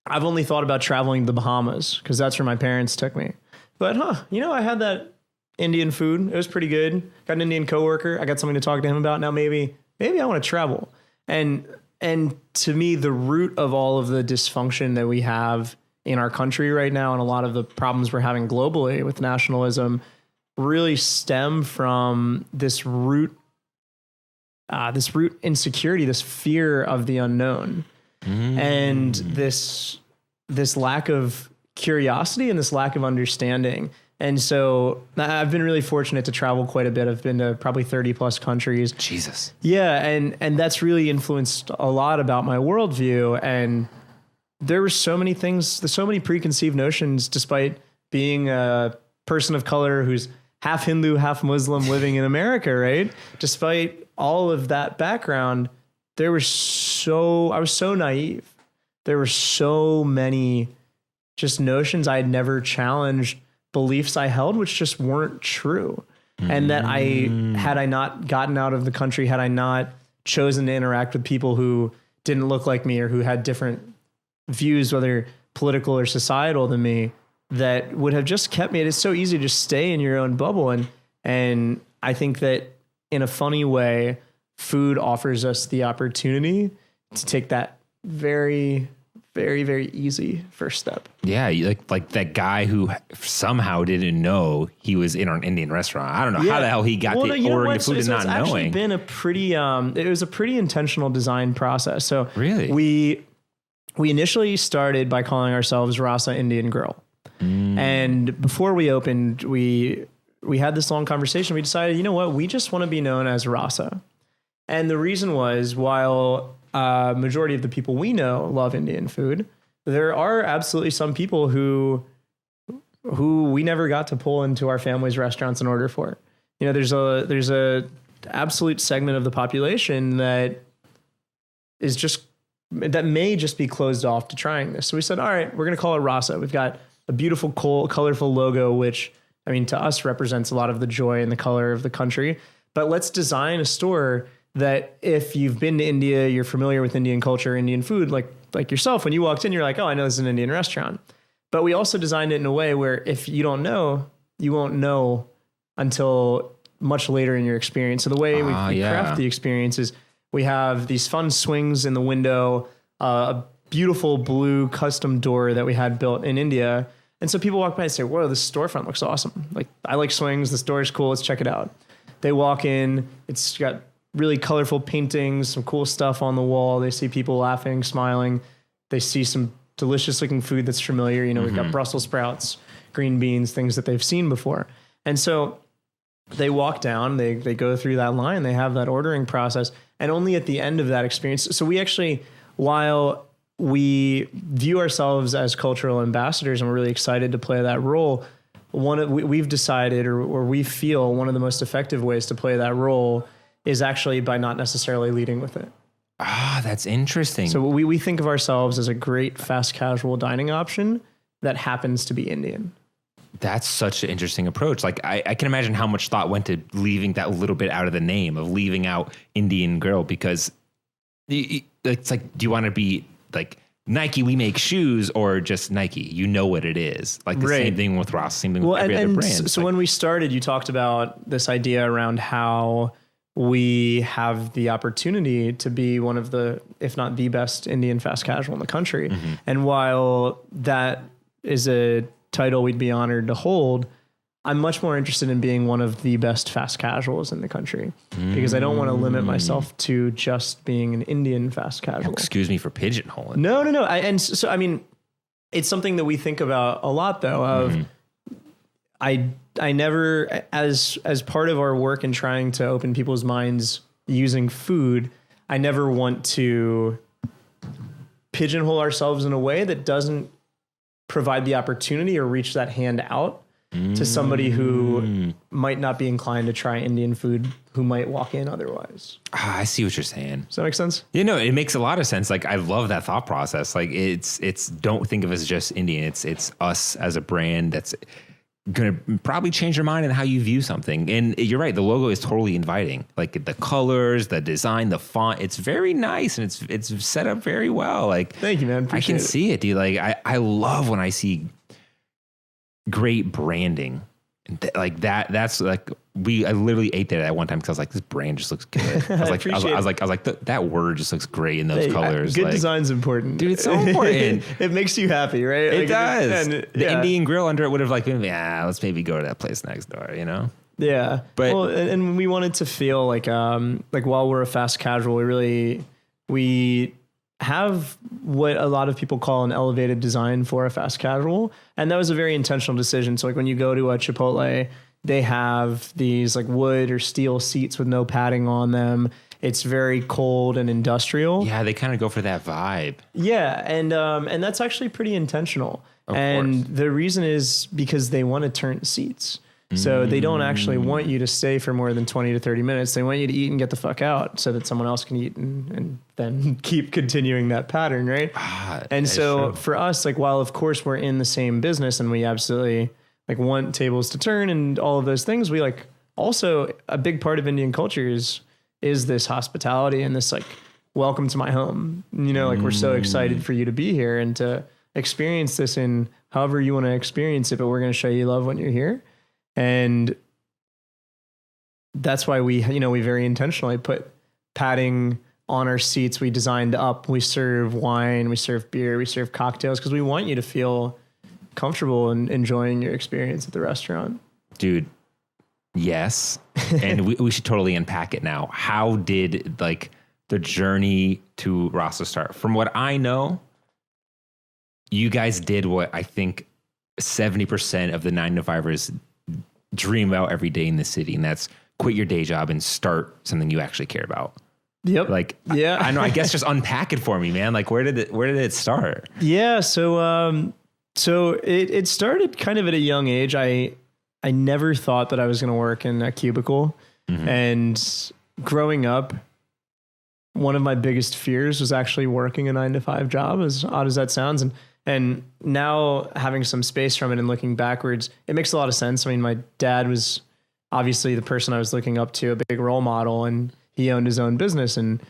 I've only thought about traveling to the Bahamas because that's where my parents took me. But I had that Indian food. It was pretty good. Got an Indian coworker. I got something to talk to him about. Now maybe I want to travel. And to me, the root of all of the dysfunction that we have in our country right now, and a lot of the problems we're having globally with nationalism, really stem from this root insecurity, this fear of the unknown. and this lack of curiosity and this lack of understanding. And so I've been really fortunate to travel quite a bit. I've been to probably 30 plus countries. Jesus. Yeah. And that's really influenced a lot about my worldview. And there were so many things, there's so many preconceived notions, despite being a person of color who's half Hindu, half Muslim living in America, right? Despite all of that background, I was so naive. There were so many just notions I had never challenged, beliefs I held, which just weren't true. And that had I not gotten out of the country, had I not chosen to interact with people who didn't look like me or who had different views, whether political or societal, than me, that would have just kept me. It is so easy to just stay in your own bubble. And I think that in a funny way, food offers us the opportunity to take that very, very, very easy first step. Yeah, like that guy who somehow didn't know he was in an Indian restaurant. I don't know how the hell he got ordering the food and not knowing. It's actually been a pretty, it was a pretty intentional design process. So really, we initially started by calling ourselves Rasa Indian Grill. And before we opened, we had this long conversation. We decided, you know what, we just want to be known as Rasa. And the reason was, while majority of the people we know love Indian food, there are absolutely some people who we never got to pull into our family's restaurants and order for. You know, there's a absolute segment of the population that may just be closed off to trying this. So we said, all right, we're going to call it Rasa. We've got a beautiful, colorful logo, which, I mean, to us represents a lot of the joy and the color of the country. But let's design a store that if you've been to India, you're familiar with Indian culture, Indian food, like yourself, when you walked in, you're like, oh, I know this is an Indian restaurant. But we also designed it in a way where if you don't know, you won't know until much later in your experience. So the way we craft the experience is we have these fun swings in the window, a beautiful blue custom door that we had built in India. And so people walk by and say, whoa, this storefront looks awesome. Like, I like swings. This door is cool. Let's check it out. They walk in. It's got really colorful paintings, some cool stuff on the wall. They see people laughing, smiling. They see some delicious looking food that's familiar. You know, we've got Brussels sprouts, green beans, things that they've seen before. And so they walk down, they go through that line, they have that ordering process. And only at the end of that experience. So we actually, while we view ourselves as cultural ambassadors and we're really excited to play that role, we've decided, or we feel one of the most effective ways to play that role is actually by not necessarily leading with it. Ah, that's interesting. So we think of ourselves as a great fast casual dining option that happens to be Indian. That's such an interesting approach. Like, I can imagine how much thought went to leaving that little bit out of the name, of leaving out Indian Grill, because it's like, do you want to be like Nike, we make shoes, or just Nike? You know what it is. Like the same thing with Ross, same thing with every other brand. So when we started, you talked about this idea around how we have the opportunity to be one of the, if not the best Indian fast casual in the country. And while that is a title we'd be honored to hold, I'm much more interested in being one of the best fast casuals in the country, because I don't want to limit myself to just being an Indian fast casual. Excuse me for pigeonholing. No. I mean, it's something that we think about a lot, though, of I never, as part of our work in trying to open people's minds using food, I never want to pigeonhole ourselves in a way that doesn't provide the opportunity or reach that hand out to somebody who might not be inclined to try Indian food, who might walk in otherwise. I see what you're saying. Does that make sense? You know, it makes a lot of sense. Like, I love that thought process. Like, it's don't think of it as just Indian. It's us as a brand that's going to probably change your mind on how you view something. And you're right. The logo is totally inviting. Like, the colors, the design, the font, it's very nice, and it's set up very well. Like, thank you, man. Appreciate I can see it, dude. Like, I love when I see great branding. Like that's like, I literally ate that at one time because I was like, this brand just looks good. I was like, that word just looks great in those colors. Good design's important, dude. It's so important. It makes you happy, right? It does. The Indian Grill under it would have like been, let's maybe go to that place next door, you know? Yeah. But and we wanted to feel like while we're a fast casual, we have what a lot of people call an elevated design for a fast casual. And that was a very intentional decision. So like when you go to a Chipotle, they have these like wood or steel seats with no padding on them. It's very cold and industrial. Yeah, they kind of go for that vibe. Yeah, and that's actually pretty intentional. And the reason is because they want to turn seats. So they don't actually want you to stay for more than 20 to 30 minutes. They want you to eat and get the fuck out so that someone else can eat and then keep continuing that pattern, right? And so for us, like, while of course we're in the same business and we absolutely like want tables to turn and all of those things, we like also a big part of Indian culture is this hospitality and this like, welcome to my home. You know, like we're so excited for you to be here and to experience this in however you want to experience it, but we're going to show you love when you're here. And that's why we very intentionally put padding on our seats. We designed up, we serve wine, we serve beer, we serve cocktails because we want you to feel comfortable and enjoying your experience at the restaurant. Dude, yes. And we should totally unpack it now. How did like the journey to Rasa start? From what I know, you guys did what I think 70% of the 9-to-5ers dream about every day in the city, and that's quit your day job and start something you actually care about. Yep. Like, yeah, I know. I guess just unpack it for me, man. Like, where did it start? Yeah. So it started kind of at a young age. I never thought that I was going to work in a cubicle, and growing up, one of my biggest fears was actually working a 9-to-5 job, as odd as that sounds. And now having some space from it and looking backwards, it makes a lot of sense. I mean, my dad was obviously the person I was looking up to, a big role model, and he owned his own business. And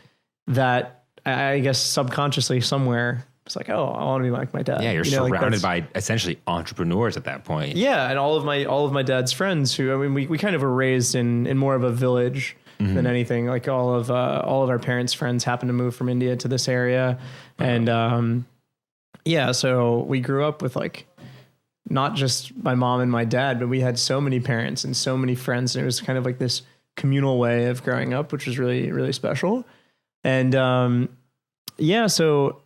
that, I guess subconsciously somewhere, it's like, oh, I want to be like my dad. Yeah, you're surrounded by essentially entrepreneurs at that point. Yeah, and all of my dad's friends who, I mean, we kind of were raised in more of a village than anything. Like all of our parents' friends happened to move from India to this area, and yeah, so we grew up with like not just my mom and my dad, but we had so many parents and so many friends, and it was kind of like this communal way of growing up, which was really, really special. And yeah, so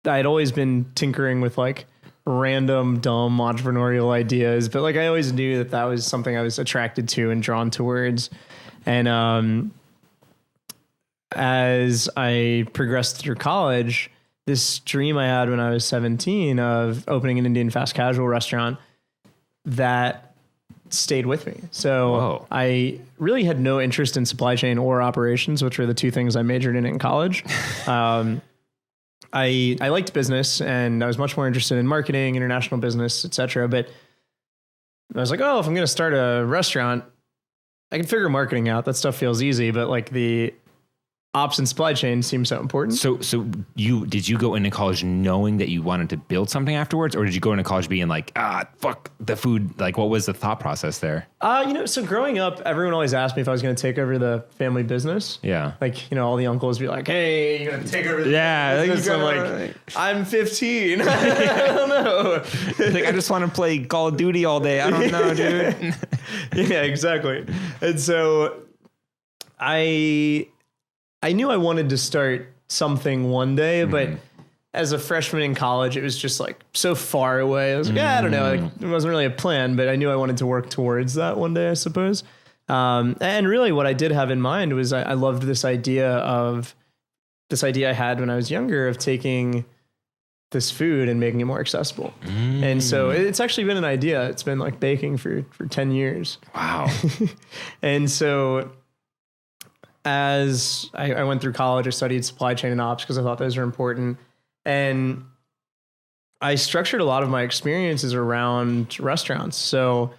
I'd always been tinkering with like random dumb entrepreneurial ideas, but like I always knew that was something I was attracted to and drawn towards. And as I progressed through college, this dream I had when I was 17 of opening an Indian fast casual restaurant, that stayed with me. So I really had no interest in supply chain or operations, which were the two things I majored in college. I liked business, and I was much more interested in marketing, international business, etc. But I was like, oh, if I'm going to start a restaurant, I can figure marketing out. That stuff feels easy, but like the ops and supply chain seems so important. So did you go into college knowing that you wanted to build something afterwards, or did you go into college being like, fuck the food? Like, what was the thought process there? So growing up, everyone always asked me if I was going to take over the family business. Yeah. Like, all the uncles be like, hey, you're going to take over the business. I'm like, I'm 15. I don't know. Like, I just want to play Call of Duty all day. I don't know, dude. Yeah, exactly. And so I knew I wanted to start something one day, but as a freshman in college, it was just like so far away. I was like, I don't know. Like, it wasn't really a plan, but I knew I wanted to work towards that one day, I suppose. And really what I did have in mind was I loved this idea I had when I was younger of taking this food and making it more accessible. And so it's actually been an idea. It's been like baking for 10 years. Wow. And so as I went through college, I studied supply chain and ops because I thought those were important. And I structured a lot of my experiences around restaurants. So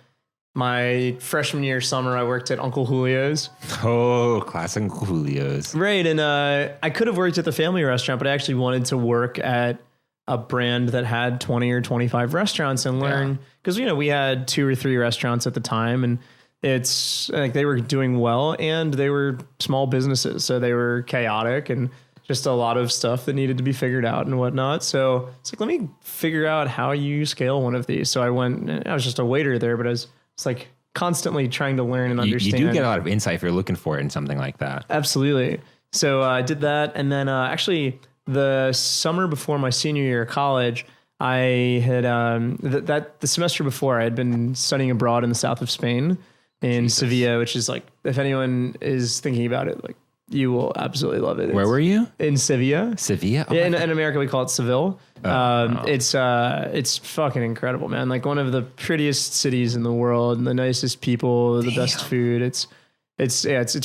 my freshman year summer, I worked at Uncle Julio's. Oh, classic Uncle Julio's. Right. And I could have worked at the family restaurant, but I actually wanted to work at a brand that had 20 or 25 restaurants and learn, because, we had 2 or 3 restaurants at the time, and it's like they were doing well and they were small businesses. So they were chaotic and just a lot of stuff that needed to be figured out and whatnot. So it's like, let me figure out how you scale one of these. So I was just a waiter there, but it's like constantly trying to learn and understand. You do get a lot of insight if you're looking for it in something like that. Absolutely. So I did that. And then actually the summer before my senior year of college, I had the semester before I had been studying abroad in the south of Spain in Sevilla, which is like, if anyone is thinking about it, like you will absolutely love it. Where were you? In Sevilla. Sevilla? Oh yeah, in America we call it Seville. It's fucking incredible, man. Like one of the prettiest cities in the world, and the nicest people, the best food. It's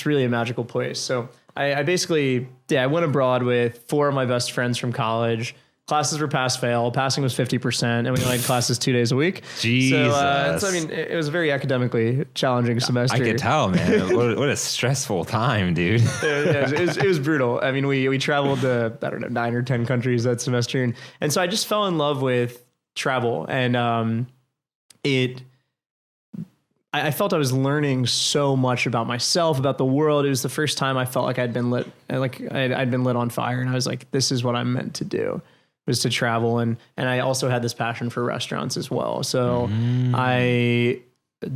really a magical place. So I basically I went abroad with 4 of my best friends from college. Classes were pass fail. Passing was 50%, and we only had classes 2 days a week. Jesus. So I mean, it was a very academically challenging semester. I could tell, man. What a stressful time, dude. It was brutal. I mean, we traveled to, I don't know, 9 or 10 countries that semester, and so I just fell in love with travel, and I felt I was learning so much about myself, about the world. It was the first time I felt like I'd been lit on fire, and I was like, this is what I'm meant to do, was to travel. And I also had this passion for restaurants as well. So I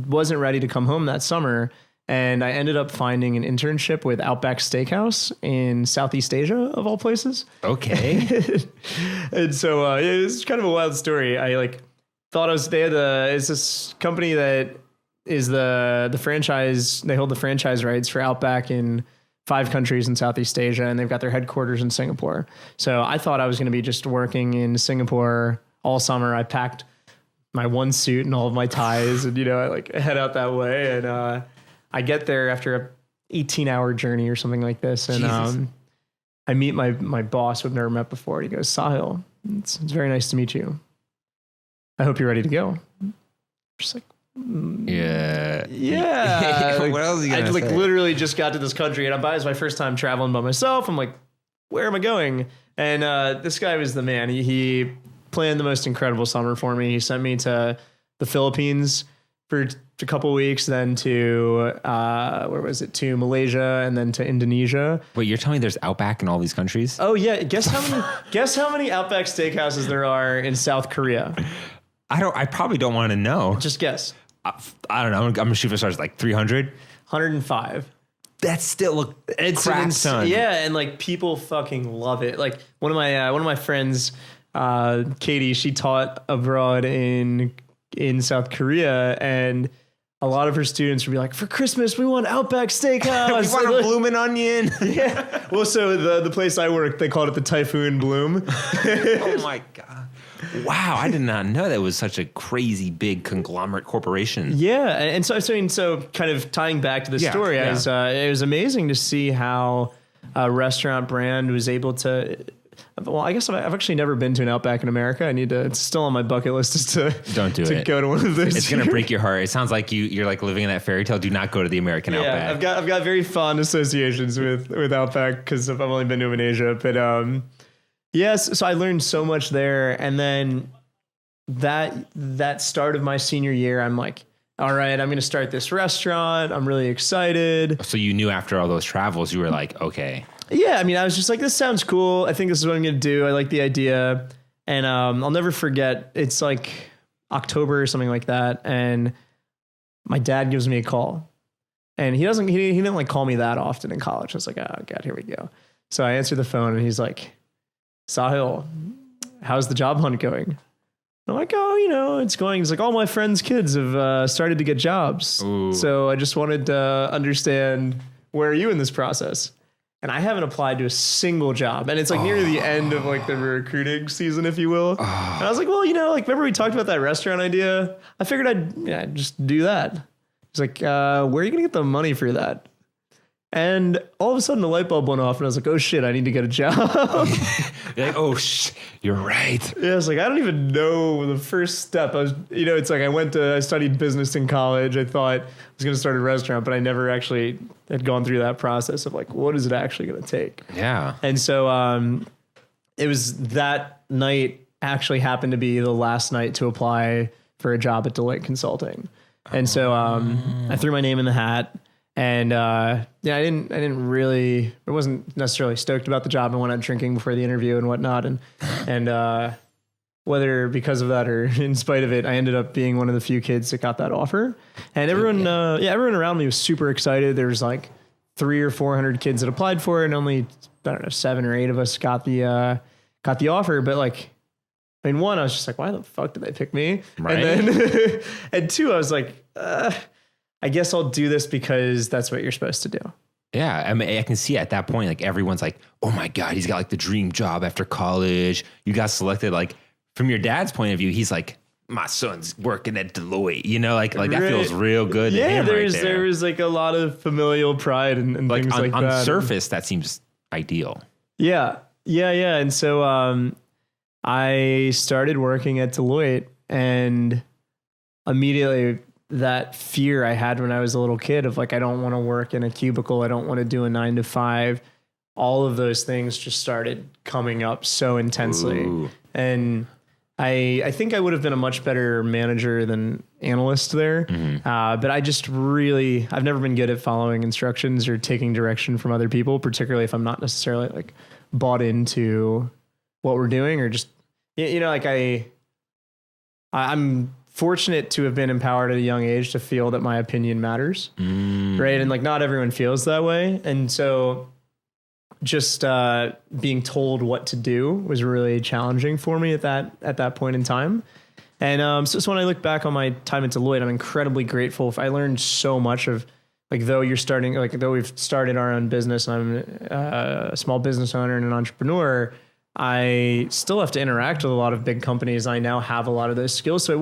wasn't ready to come home that summer, and I ended up finding an internship with Outback Steakhouse in Southeast Asia, of all places. Okay. And so it's kind of a wild story. I thought it's this company that is the franchise. They hold the franchise rights for Outback in 5 countries in Southeast Asia, and they've got their headquarters in Singapore. So I thought I was going to be just working in Singapore all summer. I packed my one suit and all of my ties, and I head out that way. And I get there after a 18-hour journey or something like this, and I meet my boss who I've never met before. He goes, "Sahil, it's very nice to meet you. I hope you're ready to go." I'm just like, yeah. What else are you gonna say? Literally just got to this country, and it's my first time traveling by myself. I'm like, where am I going? And this guy was the man. He planned the most incredible summer for me. He sent me to the Philippines for a couple of weeks, then to to Malaysia, and then to Indonesia. Wait, you're telling me there's Outback in all these countries? Oh yeah. Guess how many Outback Steakhouses there are in South Korea? I probably don't want to know. Just guess. I don't know. I'm gonna shoot for stars, like 300. 105. That's still a crap ton. Yeah, and people fucking love it. Like one of my friends, Katie, she taught abroad in South Korea, and a lot of her students would be like, for Christmas we want Outback Steakhouse. We want a bloomin' onion. Yeah. Well, so the place I worked, they called it the Typhoon Bloom. Oh my god. Wow, I did not know that was such a crazy big conglomerate corporation. Yeah, and so kind of tying back to the story, it was amazing to see how a restaurant brand was able to. Well, I guess I've actually never been to an Outback in America. I need to. It's still on my bucket list just to go to one of those. It's gonna break your heart. It sounds like you're like living in that fairy tale. Do not go to the American Outback. I've got very fond associations with Outback because I've only been to them in Asia, but yes, so I learned so much there, and then that start of my senior year, I'm like, all right, I'm going to start this restaurant. I'm really excited. So you knew after all those travels, you were like, okay. Yeah, I mean, I was just like, this sounds cool. I think this is what I'm going to do. I like the idea, and I'll never forget. It's like October or something like that, and my dad gives me a call, and he didn't like call me that often in college. I was like, oh god, here we go. So I answer the phone, and he's like, Sahil, how's the job hunt going? I'm like, oh, it's going. He's like, all my friends' kids have started to get jobs. Ooh. So I just wanted to understand, where are you in this process? And I haven't applied to a single job. And it's like near the end of the recruiting season, if you will. Oh. And I was like, well, remember we talked about that restaurant idea? I figured I'd just do that. He's like, where are you going to get the money for that? And all of a sudden the light bulb went off, and I was like, oh shit, I need to get a job. You're like, oh you're right. Yeah, I was like, I don't even know the first step. I was, it's like I studied business in college. I thought I was going to start a restaurant, but I never actually had gone through that process of what is it actually going to take? Yeah. And so it was that night actually happened to be the last night to apply for a job at Deloitte Consulting. And so I threw my name in the hat. And I wasn't necessarily stoked about the job. I went out drinking before the interview and whatnot, and whether because of that or in spite of it, I ended up being one of the few kids that got that offer. And everyone around me was super excited. There was 300 or 400 kids that applied for it, and only, I don't know, 7 or 8 of us got the offer. But like, I mean, one, I was just like, why the fuck did they pick me? Right. And then, and 2, I was like, I guess I'll do this because that's what you're supposed to do. Yeah, I mean, I can see at that point, like everyone's like, "Oh my God, he's got like the dream job after college." You got selected. Like from your dad's point of view, he's like, "My son's working at Deloitte." You know, like that feels real good. Yeah, to him there was like a lot of familial pride and like things like on that. On surface, that seems ideal. Yeah. And so I started working at Deloitte, and immediately that fear I had when I was a little kid of like, I don't want to work in a cubicle. I don't want to do a 9 to 5. All of those things just started coming up so intensely. Ooh. And I think I would have been a much better manager than analyst there. But I've never been good at following instructions or taking direction from other people, particularly if I'm not necessarily like bought into what we're doing, or just, you know, like I'm fortunate to have been empowered at a young age to feel that my opinion matters. Right. And like, not everyone feels that way. And so just being told what to do was really challenging for me at that point in time. And so when I look back on my time at Deloitte, I'm incredibly grateful. I learned so much of, like, though we've started our own business and I'm a small business owner and an entrepreneur, I still have to interact with a lot of big companies. I now have a lot of those skills. So though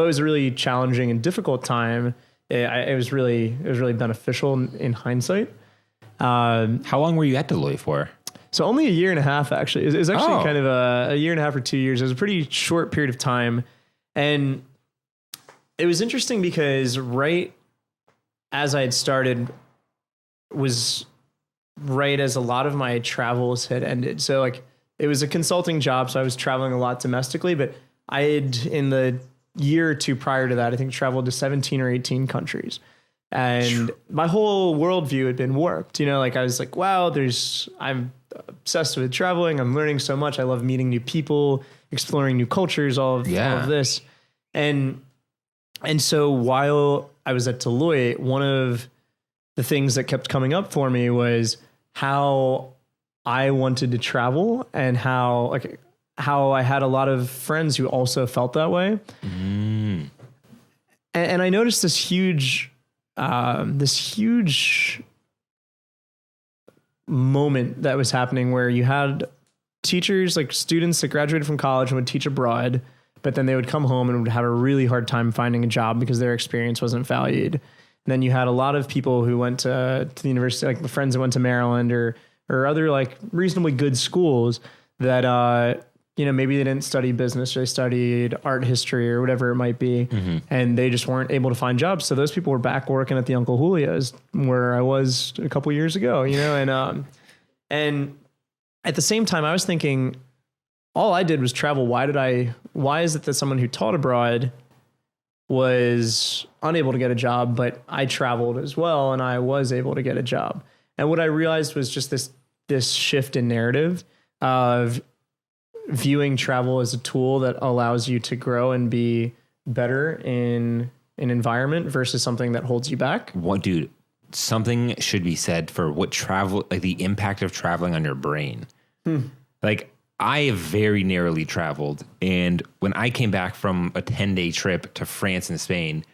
it was a really challenging and difficult time, it was really beneficial in hindsight. How long were you at Deloitte for? So only a year and a half, actually. It was actually kind of a year and a half or 2 years. It was a pretty short period of time. And it was interesting because right as I had started was right as a lot of my travels had ended. So like, it was a consulting job, so I was traveling a lot domestically, but I had, in the year or 2 prior to that, I think traveled to 17 or 18 countries. And my whole worldview had been warped. You know, like I was like, wow, I'm obsessed with traveling. I'm learning so much. I love meeting new people, exploring new cultures, all of this. And so while I was at Deloitte, one of the things that kept coming up for me was how I wanted to travel, and how I had a lot of friends who also felt that way. And I noticed this huge moment that was happening where you had teachers, like students that graduated from college and would teach abroad, but then they would come home and would have a really hard time finding a job because their experience wasn't valued. And then you had a lot of people who went to the university, like the friends that went to Maryland or other like reasonably good schools that, maybe they didn't study business, or they studied art history or whatever it might be. And they just weren't able to find jobs. So those people were back working at the Uncle Julio's where I was a couple years ago, and at the same time I was thinking, all I did was travel. Why is it that someone who taught abroad was unable to get a job, but I traveled as well and I was able to get a job? And what I realized was just this shift in narrative of viewing travel as a tool that allows you to grow and be better in an environment versus something that holds you back. What, dude, something should be said for what travel, like the impact of traveling on your brain. Like, I have very narrowly traveled, and when I came back from a 10-day trip to France and Spain,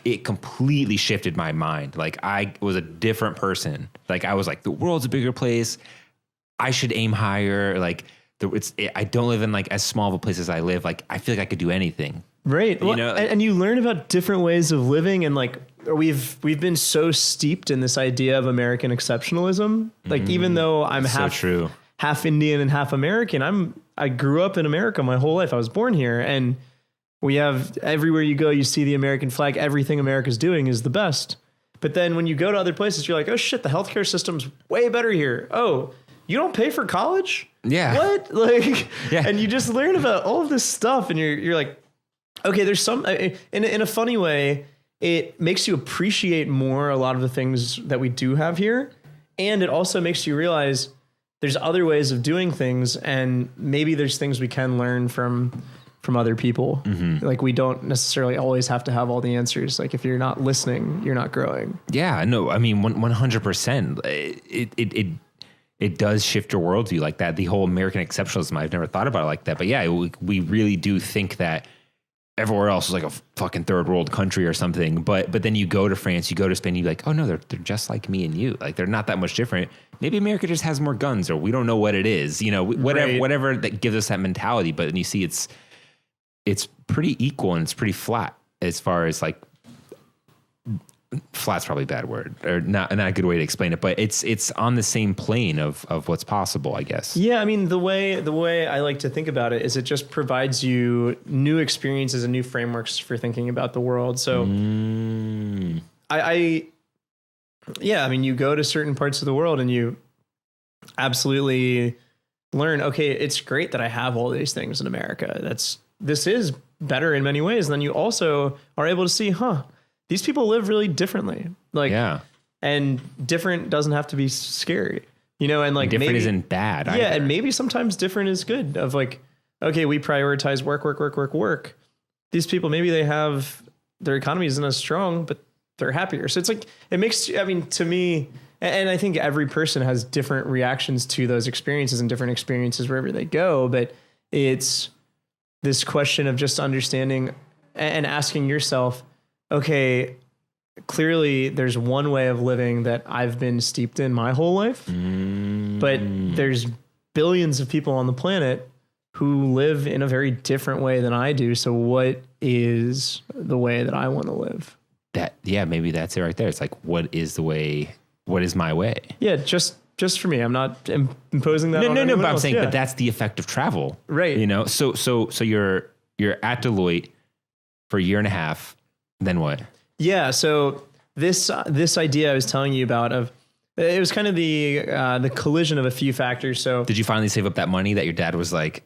it completely shifted my mind. Like, I was a different person. Like, I was like, the world's a bigger place. I should aim higher. Like, I don't live in like as small of a place as I live. Like, I feel like I could do anything. Right. Well, and you learn about different ways of living, and like we've been so steeped in this idea of American exceptionalism. Like, even though I'm half Indian and half American, I grew up in America my whole life. I was born here, and we have, everywhere you go, you see the American flag. Everything America's doing is the best. But then when you go to other places, you're like, oh shit, the healthcare system's way better here. Oh, you don't pay for college? Yeah. What? Like, yeah. And you just learn about all of this stuff, and you're like, okay, there's some, in a funny way, it makes you appreciate more a lot of the things that we do have here. And it also makes you realize there's other ways of doing things, and maybe there's things we can learn from from other people. Like we don't necessarily always have to have all the answers. Like if you're not listening, you're not growing. Yeah, no, I mean, 100%. It does shift your worldview like that. The whole American exceptionalism, I've never thought about it like that. But yeah, we really do think that everywhere else is like a fucking third world country or something. But then you go to France, you go to Spain, you're like, oh no, they're just like me and you. Like they're not that much different. Maybe America just has more guns, or we don't know what it is. You know, whatever that gives us that mentality. But then you see it's pretty equal and it's pretty flat as far as like, flat's probably a bad word, or not a good way to explain it, but it's on the same plane of what's possible, I guess. Yeah, I mean, the way I like to think about it is it just provides you new experiences and new frameworks for thinking about the world. So I mean, you go to certain parts of the world and you absolutely learn, okay, it's great that I have all these things in America. This is better in many ways. And then you also are able to see, these people live really differently. Like, yeah. And different doesn't have to be scary, you know, and like different isn't bad. Yeah. Either. And maybe sometimes different is good. Of like, okay, we prioritize work. These people, maybe they have, their economy isn't as strong, but they're happier. So it's like, it makes, I mean, to me, and I think every person has different reactions to those experiences and different experiences wherever they go. But it's this question of just understanding and asking yourself, okay, clearly there's one way of living that I've been steeped in my whole life, but there's billions of people on the planet who live in a very different way than I do. So what is the way that I want to live? Maybe that's it right there. It's like, what is my way? Yeah. Just for me, I'm not imposing that on anyone but I'm else. saying, but that's the effect of travel. Right. You know, so you're at Deloitte for a year and a half. Then what? Yeah. So this idea I was telling you about it was kind of the collision of a few factors. So did you finally save up that money that your dad was like,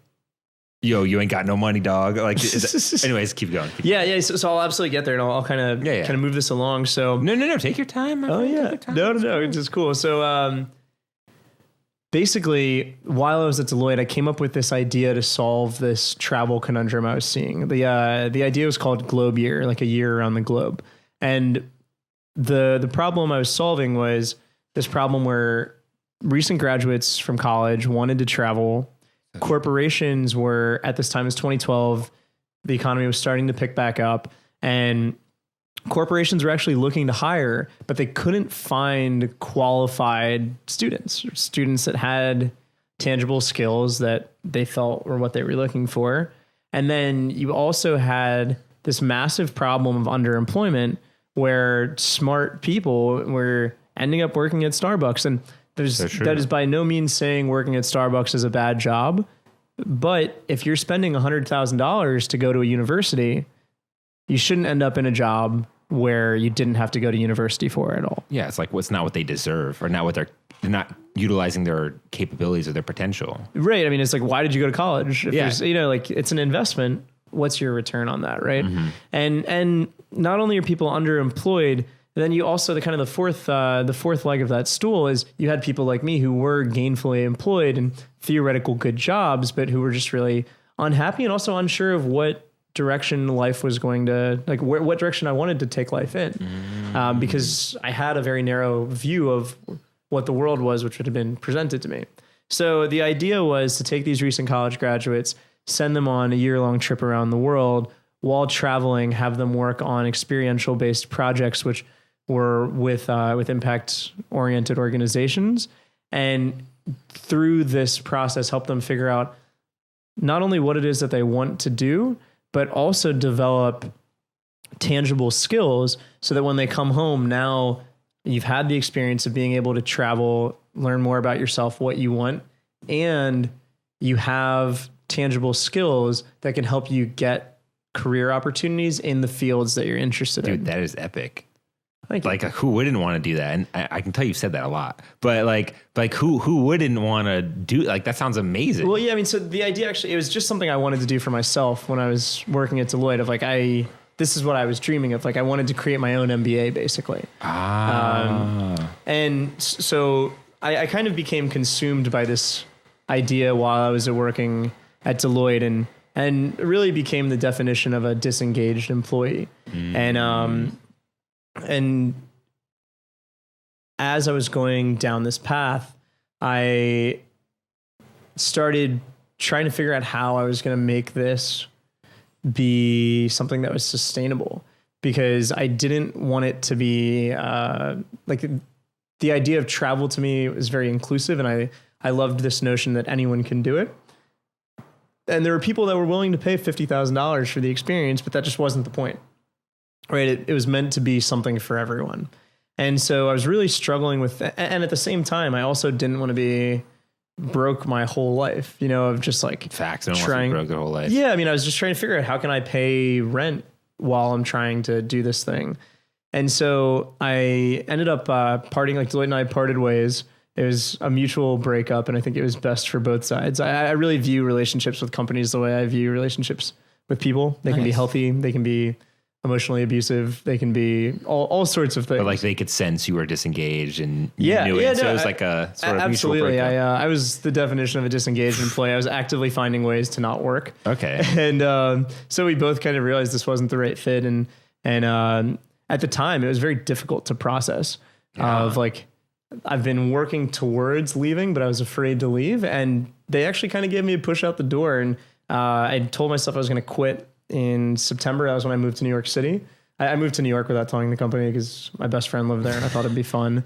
yo, you ain't got no money, dog? Like, anyways, keep going. Yeah. So I'll absolutely get there, and I'll kind of move this along. So no, take your time. No, it's just cool. So basically, while I was at Deloitte, I came up with this idea to solve this travel conundrum I was seeing. The idea was called Globe Year, like a year around the globe. And the problem I was solving was this problem where recent graduates from college wanted to travel. Corporations were, at this time, it's 2012, the economy was starting to pick back up, and corporations were actually looking to hire, but they couldn't find qualified students that had tangible skills that they felt were what they were looking for. And then you also had this massive problem of underemployment where smart people were ending up working at Starbucks. And that is by no means saying working at Starbucks is a bad job. But if you're spending $100,000 to go to a university, you shouldn't end up in a job where you didn't have to go to university for at all. Yeah, it's like what's not what they deserve, or not what they're not utilizing their capabilities or their potential. Right. I mean, it's like, why did you go to college? If like it's an investment. What's your return on that, right? Mm-hmm. And not only are people underemployed, then you also the fourth leg of that stool is you had people like me who were gainfully employed in theoretical good jobs, but who were just really unhappy and also unsure of what direction life was going to, like what direction I wanted to take life in, because I had a very narrow view of what the world was, which would have been presented to me. So the idea was to take these recent college graduates, send them on a year-long trip around the world while traveling, have them work on experiential-based projects, which were with impact-oriented organizations, and through this process, help them figure out not only what it is that they want to do, but also develop tangible skills so that when they come home, now you've had the experience of being able to travel, learn more about yourself, what you want, and you have tangible skills that can help you get career opportunities in the fields that you're interested in. Dude, that is epic. Like who wouldn't want to do that? And I can tell you've said that a lot, but like who wouldn't want to do, like, that sounds amazing. Well, yeah, I mean, so the idea actually, it was just something I wanted to do for myself when I was working at Deloitte of like, this is what I was dreaming of. Like I wanted to create my own MBA basically. And so I kind of became consumed by this idea while I was working at Deloitte, and really became the definition of a disengaged employee. And as I was going down this path, I started trying to figure out how I was going to make this be something that was sustainable, because I didn't want it to be like the idea of travel to me was very inclusive, and I loved this notion that anyone can do it. And there were people that were willing to pay $50,000 for the experience, but that just wasn't the point, right? It was meant to be something for everyone. And so I was really struggling with, and at the same time, I also didn't want to be broke my whole life, of just like facts. I don't want to be broke their whole life. Yeah. I mean, I was just trying to figure out how can I pay rent while I'm trying to do this thing. And so I ended up parting, like Deloitte and I parted ways. It was a mutual breakup, and I think it was best for both sides. I really view relationships with companies the way I view relationships with people. They can be healthy. They can be emotionally abusive. They can be all sorts of things. But like they could sense you were disengaged and you knew it. So it was like a sort of absolutely. mutual breakup. I was the definition of a disengaged employee. I was actively finding ways to not work. Okay. And so we both kind of realized this wasn't the right fit. And at the time, it was very difficult to process of like, I've been working towards leaving, but I was afraid to leave. And they actually kind of gave me a push out the door. And I told myself I was going to quit in September. That was when I moved to New York City. I moved to New York without telling the company because my best friend lived there and I thought it'd be fun.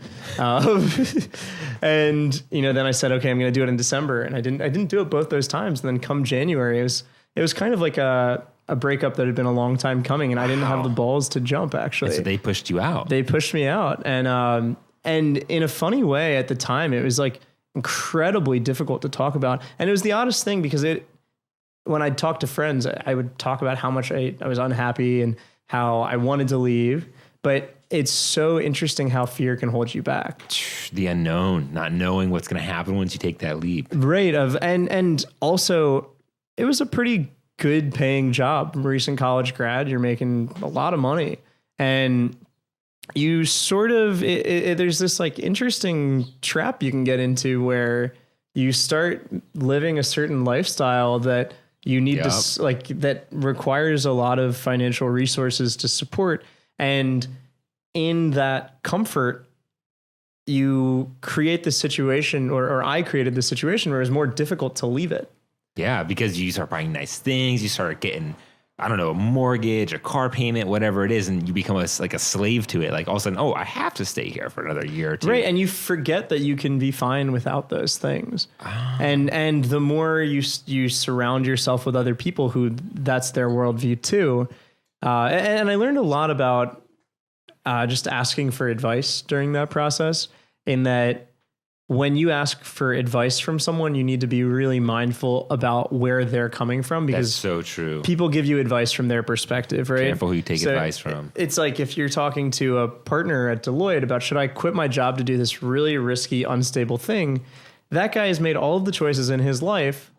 And then I said, okay, I'm going to do it in December. And I didn't do it both those times. And then come January, it was kind of like a breakup that had been a long time coming, and I didn't have the balls to jump, actually. And so they pushed you out. They pushed me out. And in a funny way at the time, it was like incredibly difficult to talk about. And it was the oddest thing because when I'd talk to friends, I would talk about how much I was unhappy and how I wanted to leave. But it's so interesting how fear can hold you back. The unknown, not knowing what's going to happen once you take that leap. Right. And also it was a pretty good paying job. Recent college grad, you're making a lot of money, and you sort of, there's this like interesting trap you can get into where you start living a certain lifestyle that you need to like, that requires a lot of financial resources to support. And in that comfort, you create the situation, or I created the situation where it was more difficult to leave it. Yeah, because you start buying nice things, you start getting, I don't know, a mortgage, a car payment, whatever it is, and you become like a slave to it. Like all of a sudden, I have to stay here for another year or two. Right, and you forget that you can be fine without those things. Oh. And the more you surround yourself with other people who that's their worldview too. And I learned a lot about just asking for advice during that process, in that when you ask for advice from someone, you need to be really mindful about where they're coming from, because that's so true. People give you advice from their perspective, right? Careful who you take advice from. It's like if you're talking to a partner at Deloitte about, should I quit my job to do this really risky, unstable thing? That guy has made all of the choices in his life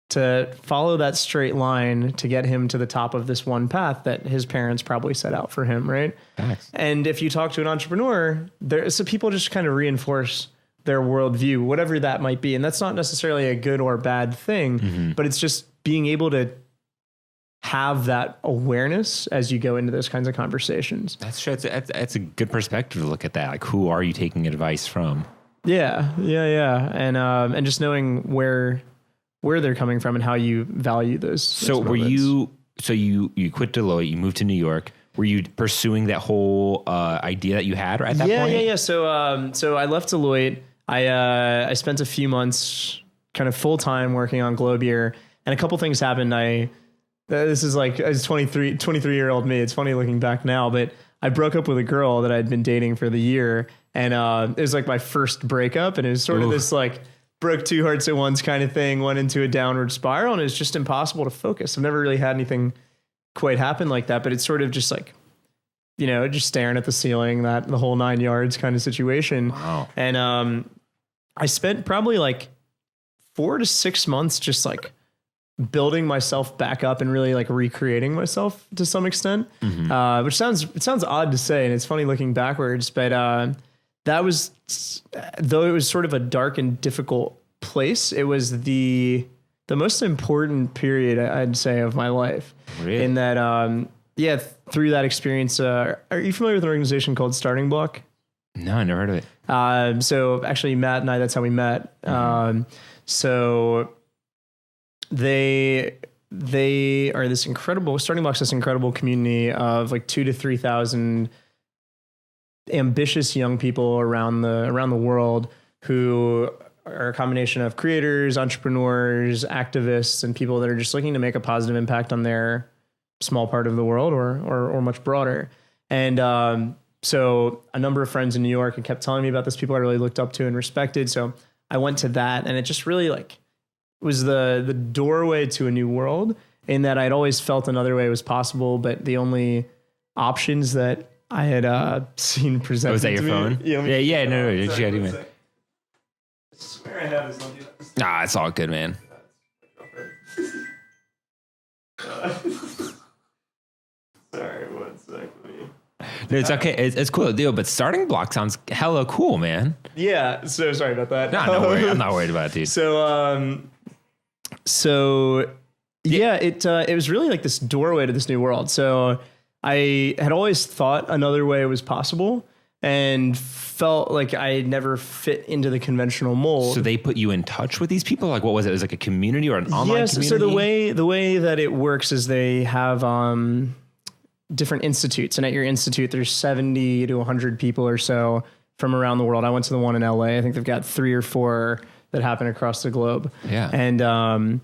to follow that straight line to get him to the top of this one path that his parents probably set out for him, right? Thanks. And if you talk to an entrepreneur, so people just kind of reinforce their worldview, whatever that might be. And that's not necessarily a good or bad thing, but it's just being able to have that awareness as you go into those kinds of conversations. That's true. That's a good perspective to look at that. Like, who are you taking advice from? Yeah. And just knowing where they're coming from and how you value those. So you quit Deloitte, you moved to New York. Were you pursuing that whole idea that you had at that point? Yeah. So I left Deloitte. I spent a few months kind of full time working on Globier, and a couple things happened. This is like, as 23-year-old me, it's funny looking back now, but I broke up with a girl that I'd been dating for the year, and it was like my first breakup, and it was sort of this like broke two hearts at once kind of thing, went into a downward spiral, and it was just impossible to focus. I've never really had anything quite happen like that, but it's sort of just like, just staring at the ceiling, that the whole 9 yards kind of situation. Wow. And I spent probably like 4 to 6 months just like building myself back up and really like recreating myself to some extent, which sounds odd to say, and it's funny looking backwards, but that was, though it was sort of a dark and difficult place, it was the the most important period I'd say of my life. Really? In that, through that experience, are you familiar with an organization called Starting Block? No, I never heard of it. So actually Matt and I, that's how we met. So they are this incredible, Starting Block's this incredible community of like 2,000 to 3,000 ambitious young people around the world who are a combination of creators, entrepreneurs, activists, and people that are just looking to make a positive impact on their small part of the world or much broader. And so a number of friends in New York had kept telling me about this, people I really looked up to and respected. So I went to that, and it just really like was the doorway to a new world, in that I'd always felt another way was possible, but the only options that I had seen presented. Was that your phone? No. Did you man? I swear I have this. Don't do that. Nah, it's all good, man. Sorry, one sec. No, it's okay. It's cool to do, but Starting Block sounds hella cool, man. Yeah. So sorry about that. No, don't worry. I'm not worried about it, dude. It was really like this doorway to this new world. So I had always thought another way was possible and felt like I had never fit into the conventional mold. So they put you in touch with these people? Like, what was it? It was like a community or an online community? So the way that it works is they have different institutes, and at your institute there's 70 to 100 people or so from around the world. I went to the one in LA. I think they've got 3 or 4 that happen across the globe. Yeah. And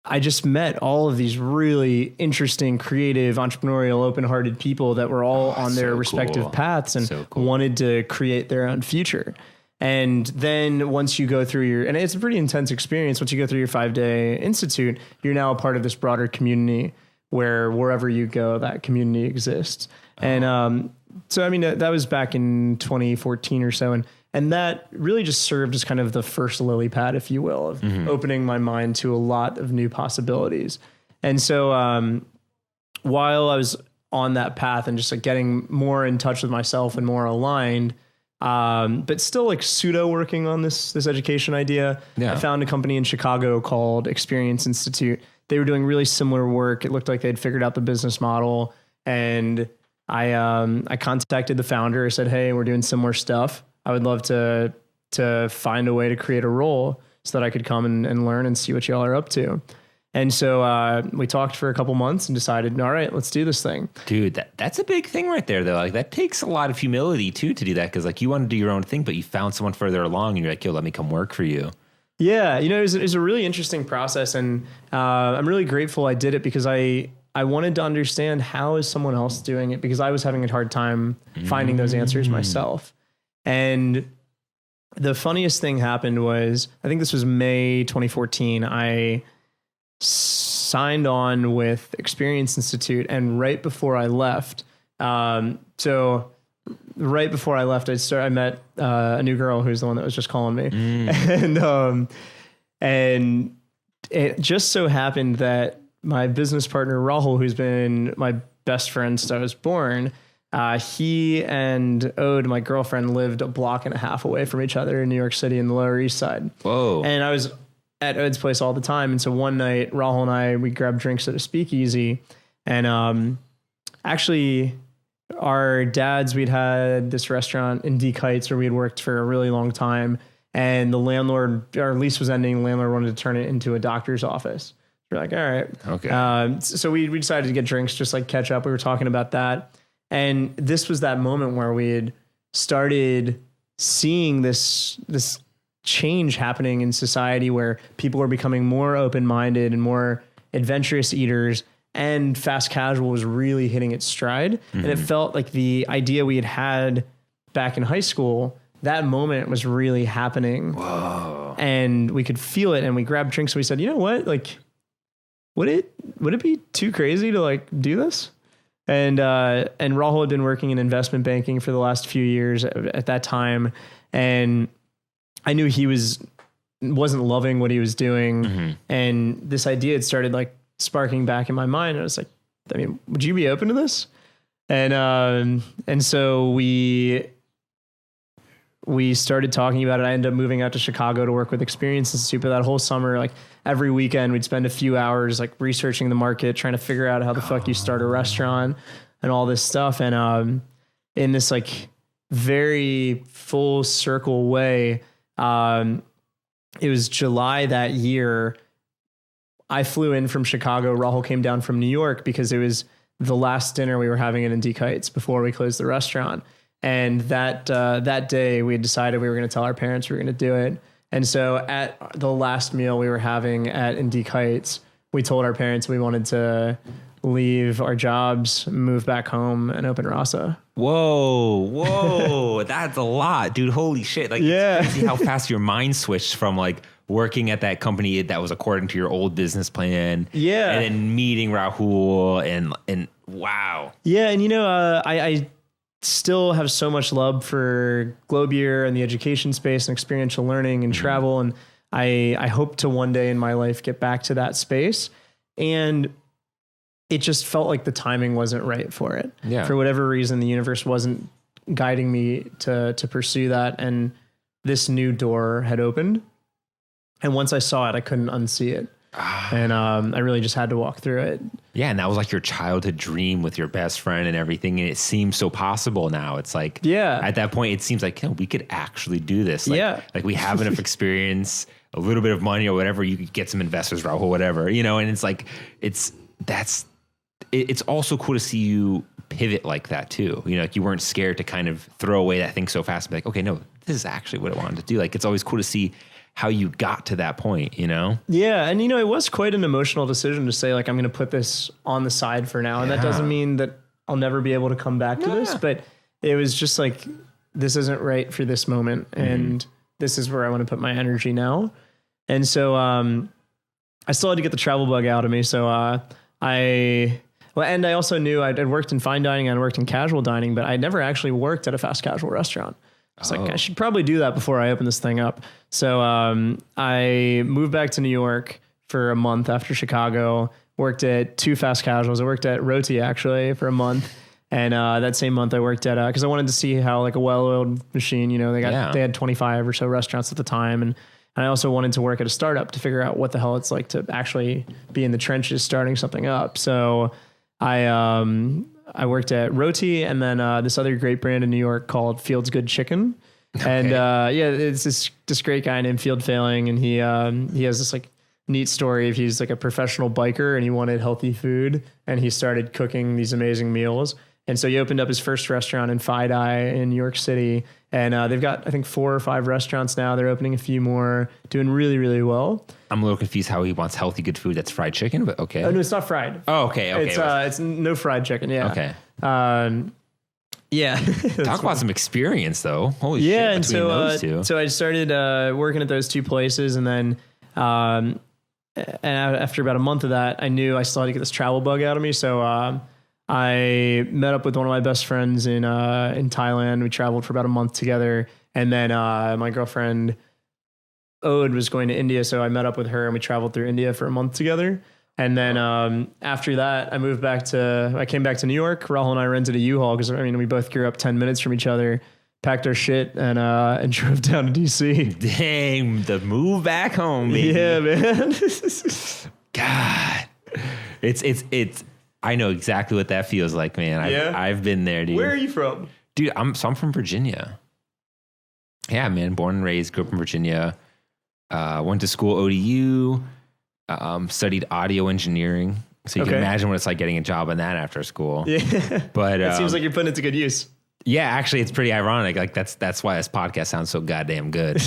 I just met all of these really interesting, creative, entrepreneurial, open-hearted people that were all on their respective paths and wanted to create their own future. And then once you go through and it's a pretty intense experience, once you go through your 5-day institute, you're now a part of this broader community where wherever you go, that community exists. And so, I mean, that was back in 2014 or so. And that really just served as kind of the first lily pad, if you will, of opening my mind to a lot of new possibilities. And so while I was on that path and just like getting more in touch with myself and more aligned, but still like pseudo working on this education idea, I found a company in Chicago called Experience Institute. They were doing really similar work. It looked like they'd figured out the business model. And I contacted the founder. I said, hey, we're doing similar stuff. I would love to find a way to create a role so that I could come and learn and see what y'all are up to. And so we talked for a couple months and decided, all right, let's do this thing. Dude, that's a big thing right there, though. Like, that takes a lot of humility, too, to do that. Because, like, you want to do your own thing, but you found someone further along, and you're like, yo, let me come work for you. Yeah, it was a really interesting process. And I'm really grateful I did it, because I wanted to understand how is someone else doing it, because I was having a hard time finding those answers myself. And the funniest thing happened was, I think this was May 2014. I signed on with Experience Institute, and right before I left, I met a new girl who's the one that was just calling me, and it just so happened that my business partner Rahul, who's been my best friend since I was born, he and Ode, my girlfriend, lived a block and a half away from each other in New York City in the Lower East Side. Whoa. And I was at Ode's place all the time. And so one night, Rahul and we grabbed drinks at a speakeasy. And actually, our dads, we'd had this restaurant in Deek Heights where we had worked for a really long time. And the landlord, our lease was ending. The landlord wanted to turn it into a doctor's office. We're like, all right. Okay. So we decided to get drinks, just like catch up. We were talking about that. And this was that moment where we had started seeing this change happening in society, where people were becoming more open-minded and more adventurous eaters, and fast casual was really hitting its stride. And it felt like the idea we had back in high school, that moment was really happening. Whoa. And we could feel it. And we grabbed drinks and we said, you know what? Like, would it be too crazy to like do this? And Rahul had been working in investment banking for the last few years at that time. And I knew he wasn't loving what he was doing. And this idea had started like sparking back in my mind. I was like, I mean, would you be open to this? And so we we started talking about it. I ended up moving out to Chicago to work with Experience Institute. But that whole summer, like every weekend, we'd spend a few hours like researching the market, trying to figure out how the fuck you start a restaurant and all this stuff. And in this like very full circle way, it was July that year. I flew in from Chicago. Rahul came down from New York because it was the last dinner we were having in Indique Heights before we closed the restaurant. And that day we had decided we were going to tell our parents we were going to do it. And so at the last meal we were having at Indique Heights, we told our parents we wanted to leave our jobs, move back home, and open Rasa. Whoa, that's a lot, dude. Holy shit. Like, yeah. It's crazy how fast your mind switched from like working at that company that was according to your old business plan. Yeah. And then meeting Rahul and wow. Yeah. And I still have so much love for Globier and the education space and experiential learning and travel. And I hope to one day in my life get back to that space. And it just felt like the timing wasn't right for it. Yeah. For whatever reason, the universe wasn't guiding me to pursue that. And this new door had opened. And once I saw it, I couldn't unsee it. And I really just had to walk through it. Yeah, and that was like your childhood dream with your best friend and everything. And it seems so possible now. It's like, yeah, at that point, it seems like we could actually do this. Like, yeah. Like we have enough experience, a little bit of money or whatever. You could get some investors, Rahul, whatever, and it's like, it's also cool to see you pivot like that too. Like you weren't scared to kind of throw away that thing so fast and be like, okay, no, this is actually what I wanted to do. Like, it's always cool to see how you got to that point, Yeah. And, it was quite an emotional decision to say, like, I'm going to put this on the side for now. And that doesn't mean that I'll never be able to come back to this, but it was just like, this isn't right for this moment. And this is where I want to put my energy now. And so, I still had to get the travel bug out of me. So, and I also knew I'd worked in fine dining and worked in casual dining, but I never actually worked at a fast casual restaurant. I was like, I should probably do that before I open this thing up. So I moved back to New York for a month after Chicago, worked at 2 fast casuals. I worked at Roti actually for a month. And that same month I worked at, because I wanted to see how like a well-oiled machine, they had 25 or so restaurants at the time. And I also wanted to work at a startup to figure out what the hell it's like to actually be in the trenches starting something up. So I worked at Roti and then this other great brand in New York called Field's Good Chicken. Okay. And it's this great guy named Field Failing, and he has this like neat story of he's like a professional biker and he wanted healthy food and he started cooking these amazing meals. And so he opened up his first restaurant in Fidei in New York City. And they've got, I think, 4 or 5 restaurants now. They're opening a few more, doing really, really well. I'm a little confused how he wants healthy, good food that's fried chicken, but okay. Oh, no, it's not fried. Oh, okay. It's no fried chicken, yeah. Okay. Yeah. Talk about some experience, though. Holy shit, and between those two. So I started working at those 2 places, and then and after about a month of that, I knew I still had to get this travel bug out of me. So I met up with one of my best friends in Thailand. We traveled for about a month together. And then my girlfriend, Ode, was going to India. So I met up with her and we traveled through India for a month together. And then after that, I came back to New York. Rahul and I rented a U-Haul because, we both grew up 10 minutes from each other, packed our shit and drove down to D.C. Dang, the move back home, baby. Yeah, man. God. It's I know exactly what that feels like, man. I've been there, dude. Where are you from? Dude, I'm from Virginia. Yeah, man. Born and raised, grew up in Virginia. Went to school ODU. Studied audio engineering. So you can imagine what it's like getting a job in that after school. Yeah. But it seems like you're putting it to good use. Yeah, actually, it's pretty ironic. Like that's why this podcast sounds so goddamn good.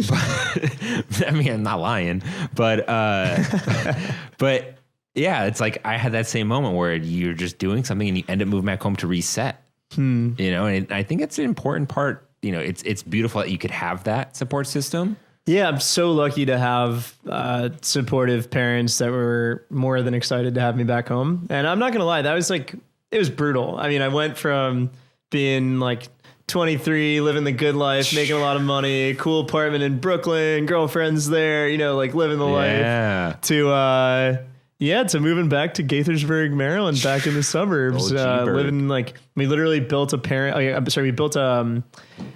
But, I'm not lying. But yeah, it's like I had that same moment where you're just doing something and you end up moving back home to reset. And I think it's an important part. It's beautiful that you could have that support system. Yeah, I'm so lucky to have supportive parents that were more than excited to have me back home. And I'm not going to lie, it was brutal. I went from being like 23, living the good life, making a lot of money, cool apartment in Brooklyn, girlfriends there, like living the life, to moving back to Gaithersburg, Maryland, back in the suburbs, living we literally built we built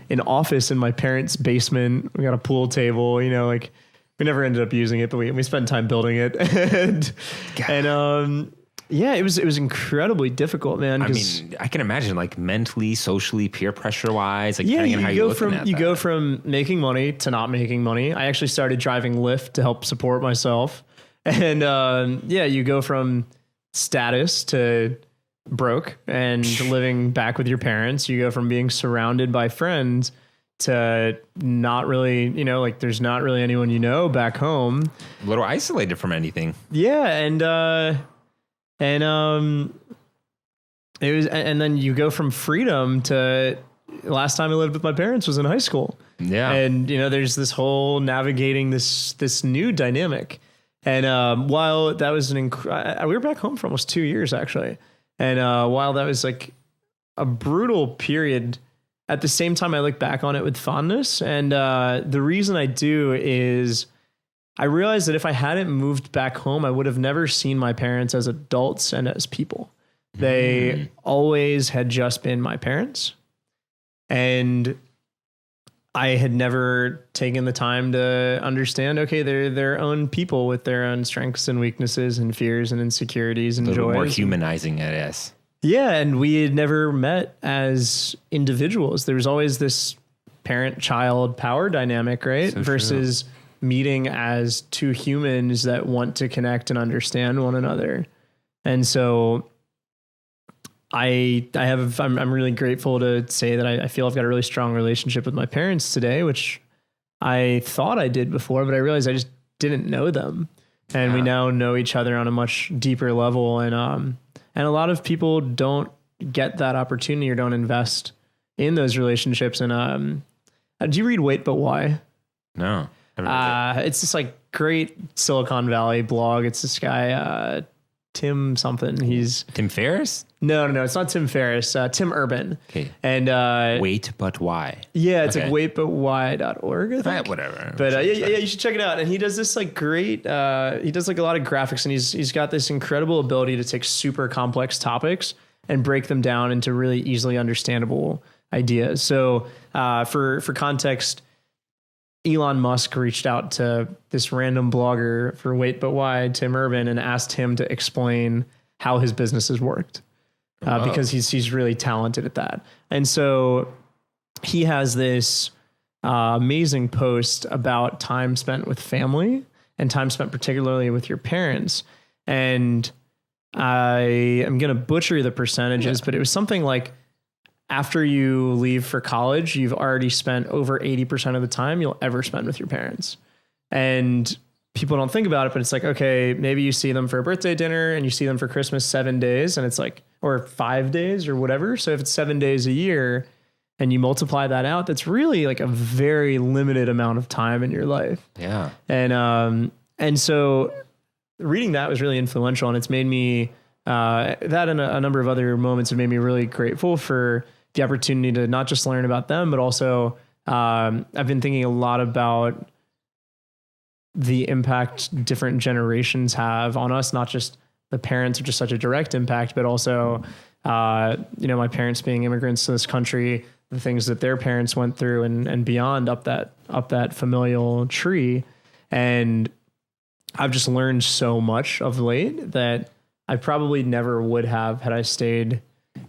an office in my parents' basement. We got a pool table, you know, like we never ended up using it, but we spent time building it. Yeah, it was incredibly difficult, man. I mean, I can imagine like mentally, socially, peer pressure wise, like yeah, depending on how you go from making money to not making money. I actually started driving Lyft to help support myself. And you go from status to broke and living back with your parents. You go from being surrounded by friends to not really, you know, like there's not really anyone you know back home. A little isolated from anything. Yeah, and it was, and then you go from freedom to last time I lived with my parents was in high school. Yeah, and you know, there's this whole navigating this new dynamic. And while that was we were back home for almost 2 years actually. And while that was like a brutal period, at the same time I look back on it with fondness. And the reason I do is I realized that if I hadn't moved back home, I would have never seen my parents as adults and as people. They always had just been my parents. And I had never taken the time to understand, okay, they're their own people with their own strengths and weaknesses and fears and insecurities and joys. More humanizing it is. Yeah, and we had never met as individuals. There was always this parent-child power dynamic, right? So versus meeting as two humans that want to connect and understand one another. And so I'm really grateful to say that I feel I've got a really strong relationship with my parents today, which I thought I did before, but I realized I just didn't know them. And we now know each other on a much deeper level. And a lot of people don't get that opportunity or don't invest in those relationships. And do you read Wait But Why? No. It's this like great Silicon Valley blog. It's this guy, Tim something. He's Tim Ferriss? No, it's not Tim Ferriss. Tim Urban. Okay. And Wait But Why? Yeah, it's like waitbutwhy.org, I think. Whatever. But yeah, you should check it out. And he does this like great. He does like a lot of graphics, and he's got this incredible ability to take super complex topics and break them down into really easily understandable ideas. So for context, Elon Musk reached out to this random blogger for Wait But Why, Tim Urban, and asked him to explain how his businesses worked. Because he's really talented at that. And so he has this amazing post about time spent with family and time spent particularly with your parents. And I am going to butcher the percentages, but it was something like after you leave for college, you've already spent over 80% of the time you'll ever spend with your parents. And people don't think about it, but it's like, okay, maybe you see them for a birthday dinner and you see them for Christmas 7 days, and it's like, or 5 days or whatever. So if it's 7 days a year and you multiply that out, that's really like a very limited amount of time in your life. Yeah. And so reading that was really influential, and it's made me, that and a number of other moments have made me really grateful for the opportunity to not just learn about them, but also I've been thinking a lot about the impact different generations have on us, not just the parents, which is such a direct impact, but also, my parents being immigrants to this country, the things that their parents went through and beyond up that familial tree. And I've just learned so much of late that I probably never would have had I stayed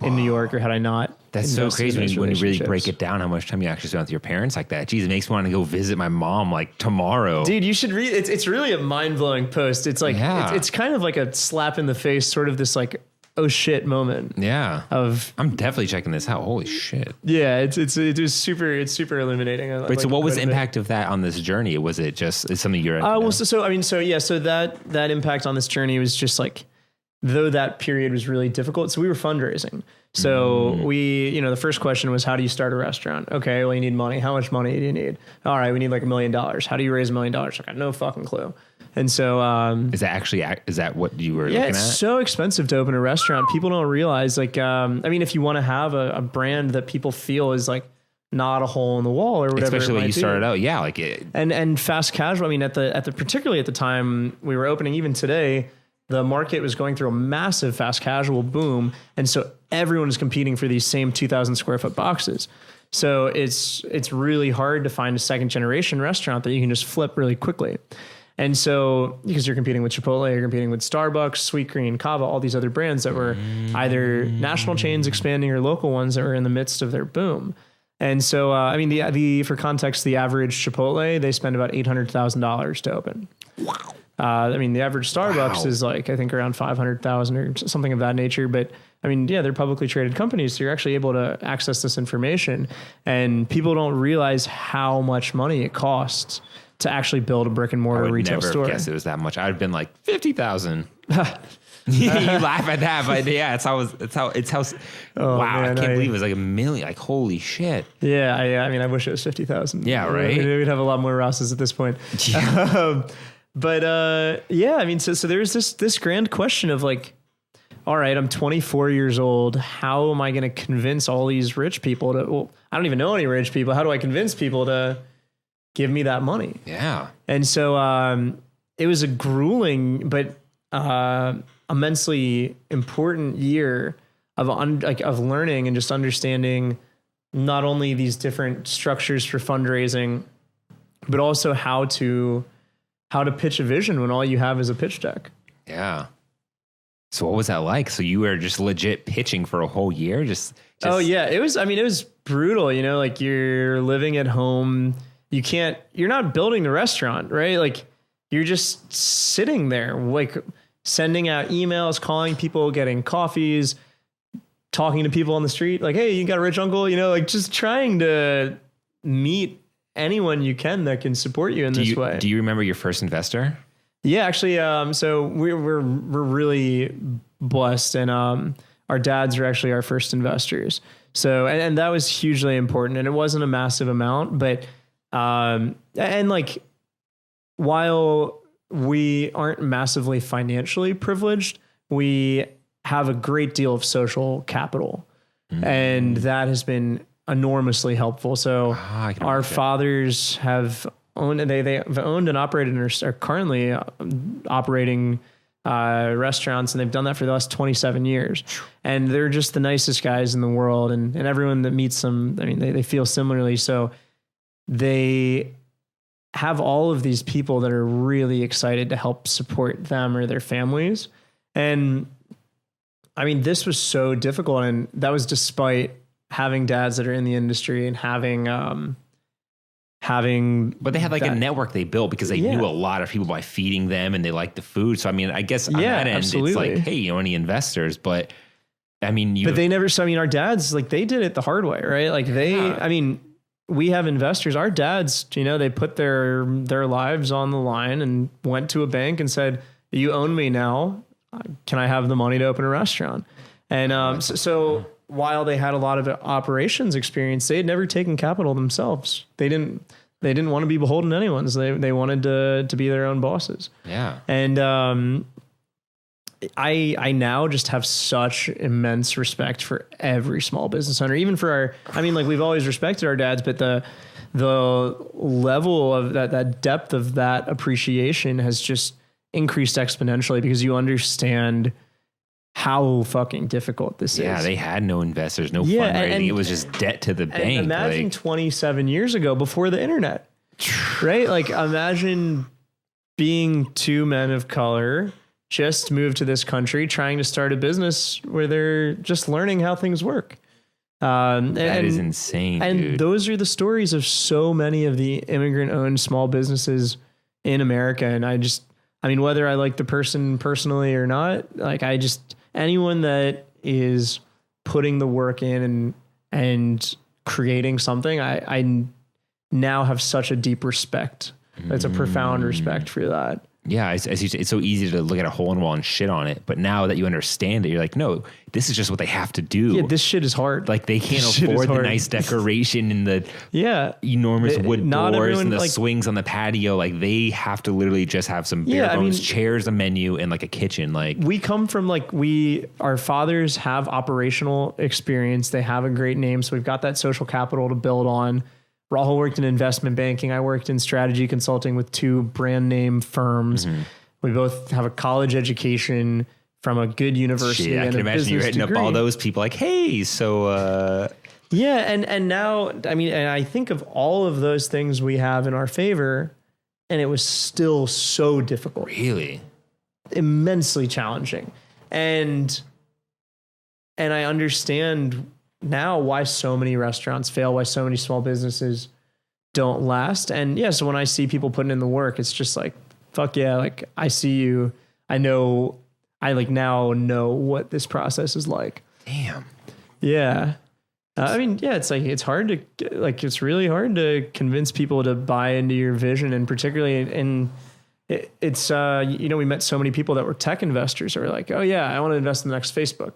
in New York or had I not. That's so crazy when you really break it down how much time you actually spend with your parents like that. Jeez, it makes me want to go visit my mom like tomorrow. Dude, you should read it. It's really a mind-blowing post. It's like it's kind of like a slap in the face, sort of this like, oh shit moment. Yeah. I'm definitely checking this out. Holy shit. Yeah, it's super illuminating. Wait, so what was the impact of that on this journey? Was it just something you're so that impact on this journey was just like, though that period was really difficult. So we were fundraising. So the first question was, how do you start a restaurant? Okay, well, you need money. How much money do you need? All right, we need like $1 million. How do you raise $1 million? I got no fucking clue. And so, is that what you were looking at? Yeah, it's so expensive to open a restaurant. People don't realize if you want to have a brand that people feel is like not a hole in the wall or whatever. Especially when you started out. Yeah. Like it. And fast casual. I mean, particularly at the time we were opening, even today, the market was going through a massive fast casual boom. And so everyone is competing for these same 2,000 square foot boxes. So it's really hard to find a second generation restaurant that you can just flip really quickly. And so, because you're competing with Chipotle, you're competing with Starbucks, Sweetgreen, Cava, all these other brands that were either national chains expanding or local ones that were in the midst of their boom. And so, I mean, the for context, the average Chipotle, they spend about $800,000 to open. Wow. I mean, the average Starbucks is like, I think around 500,000 or something of that nature. But I mean, yeah, they're publicly traded companies. So you're actually able to access this information, and people don't realize how much money it costs to actually build a brick and mortar retail store. I would never guess it was that much. I'd have been like 50,000. You laugh at that, but yeah, it's how. Oh, wow, man, I can't believe it was like $1 million. Like, holy shit. Yeah, I mean, I wish it was 50,000. Yeah, right. We'd have a lot more Rasas at this point. Yeah. Yeah, I mean, so there's this grand question of like, all right, I'm 24 years old. How am I going to convince all these rich people to? Well, I don't even know any rich people. How do I convince people to give me that money? Yeah. And so it was a grueling but immensely important year of learning and just understanding not only these different structures for fundraising, but also how to pitch a vision when all you have is a pitch deck. Yeah. So what was that like? So you were just legit pitching for a whole year? Just Oh yeah, it was brutal, you know, like you're living at home. You're not building the restaurant, right? Like you're just sitting there, like sending out emails, calling people, getting coffees, talking to people on the street. Like, hey, you got a rich uncle, you know, like just trying to meet anyone you can that can support you in this way. Do you remember your first investor? Yeah, actually, so we're really blessed, and our dads are actually our first investors. So, and that was hugely important, and it wasn't a massive amount, but and like while we aren't massively financially privileged, we have a great deal of social capital, and that has been enormously helpful. So our fathers have owned, they've owned and operated and are currently operating restaurants, and they've done that for the last 27 years. And they're just the nicest guys in the world, and everyone that meets them, I mean, they feel similarly. So they have all of these people that are really excited to help support them or their families. And I mean, this was so difficult, and that was despite having dads that are in the industry and having but they had like a network they built because they knew a lot of people by feeding them, and they liked the food. So I mean, I guess on that end, it's like, hey, you know, any investors, but I mean, but they never. So I mean, our dads, like, they did it the hard way, right? Like I mean, we have investors. Our dads, you know, they put their lives on the line and went to a bank and said, "You own me now. Can I have the money to open a restaurant?" And so while they had a lot of operations experience, they had never taken capital themselves. They didn't want to be beholden to anyone. So they wanted to be their own bosses. Yeah. And I now just have such immense respect for every small business owner, even for I mean, like, we've always respected our dads, but the level of that depth of that appreciation has just increased exponentially, because you understand how fucking difficult this is. Yeah, they had no investors, no fundraising. It was just debt to the bank. Imagine 27 years ago, before the internet, right? Like, imagine being two men of color, just moved to this country, trying to start a business where they're just learning how things work. That is insane, and dude. Those are the stories of so many of the immigrant-owned small businesses in America. And I mean, whether I like the person personally or not, like, anyone that is putting the work in and creating something, I now have such a deep respect. It's a profound respect for that. Yeah, as you say, it's so easy to look at a hole in the wall and shit on it. But now that you understand it, you're like, no, this is just what they have to do. Yeah, this shit is hard. Like, they can't afford the nice decoration and the enormous wood doors and the swings on the patio. Like, they have to literally just have some bare bones chairs, a menu, and like a kitchen. Like, we come from our fathers have operational experience. They have a great name. So we've got that social capital to build on. Rahul worked in investment banking. I worked in strategy consulting with two brand name firms. Mm-hmm. We both have a college education from a good university. I can imagine you hitting up all those people like, hey, so Yeah. And now, I mean, and I think of all of those things we have in our favor, and it was still so difficult. Really? Immensely challenging. And I understand now why so many restaurants fail, why so many small businesses don't last. And yeah, so when I see people putting in the work, it's just like, fuck yeah, like I see you. I like now know what this process is like. Damn. Yeah. I mean, yeah, it's like, it's really hard to convince people to buy into your vision, and particularly it's we met so many people that were tech investors who were like, oh yeah, I want to invest in the next Facebook.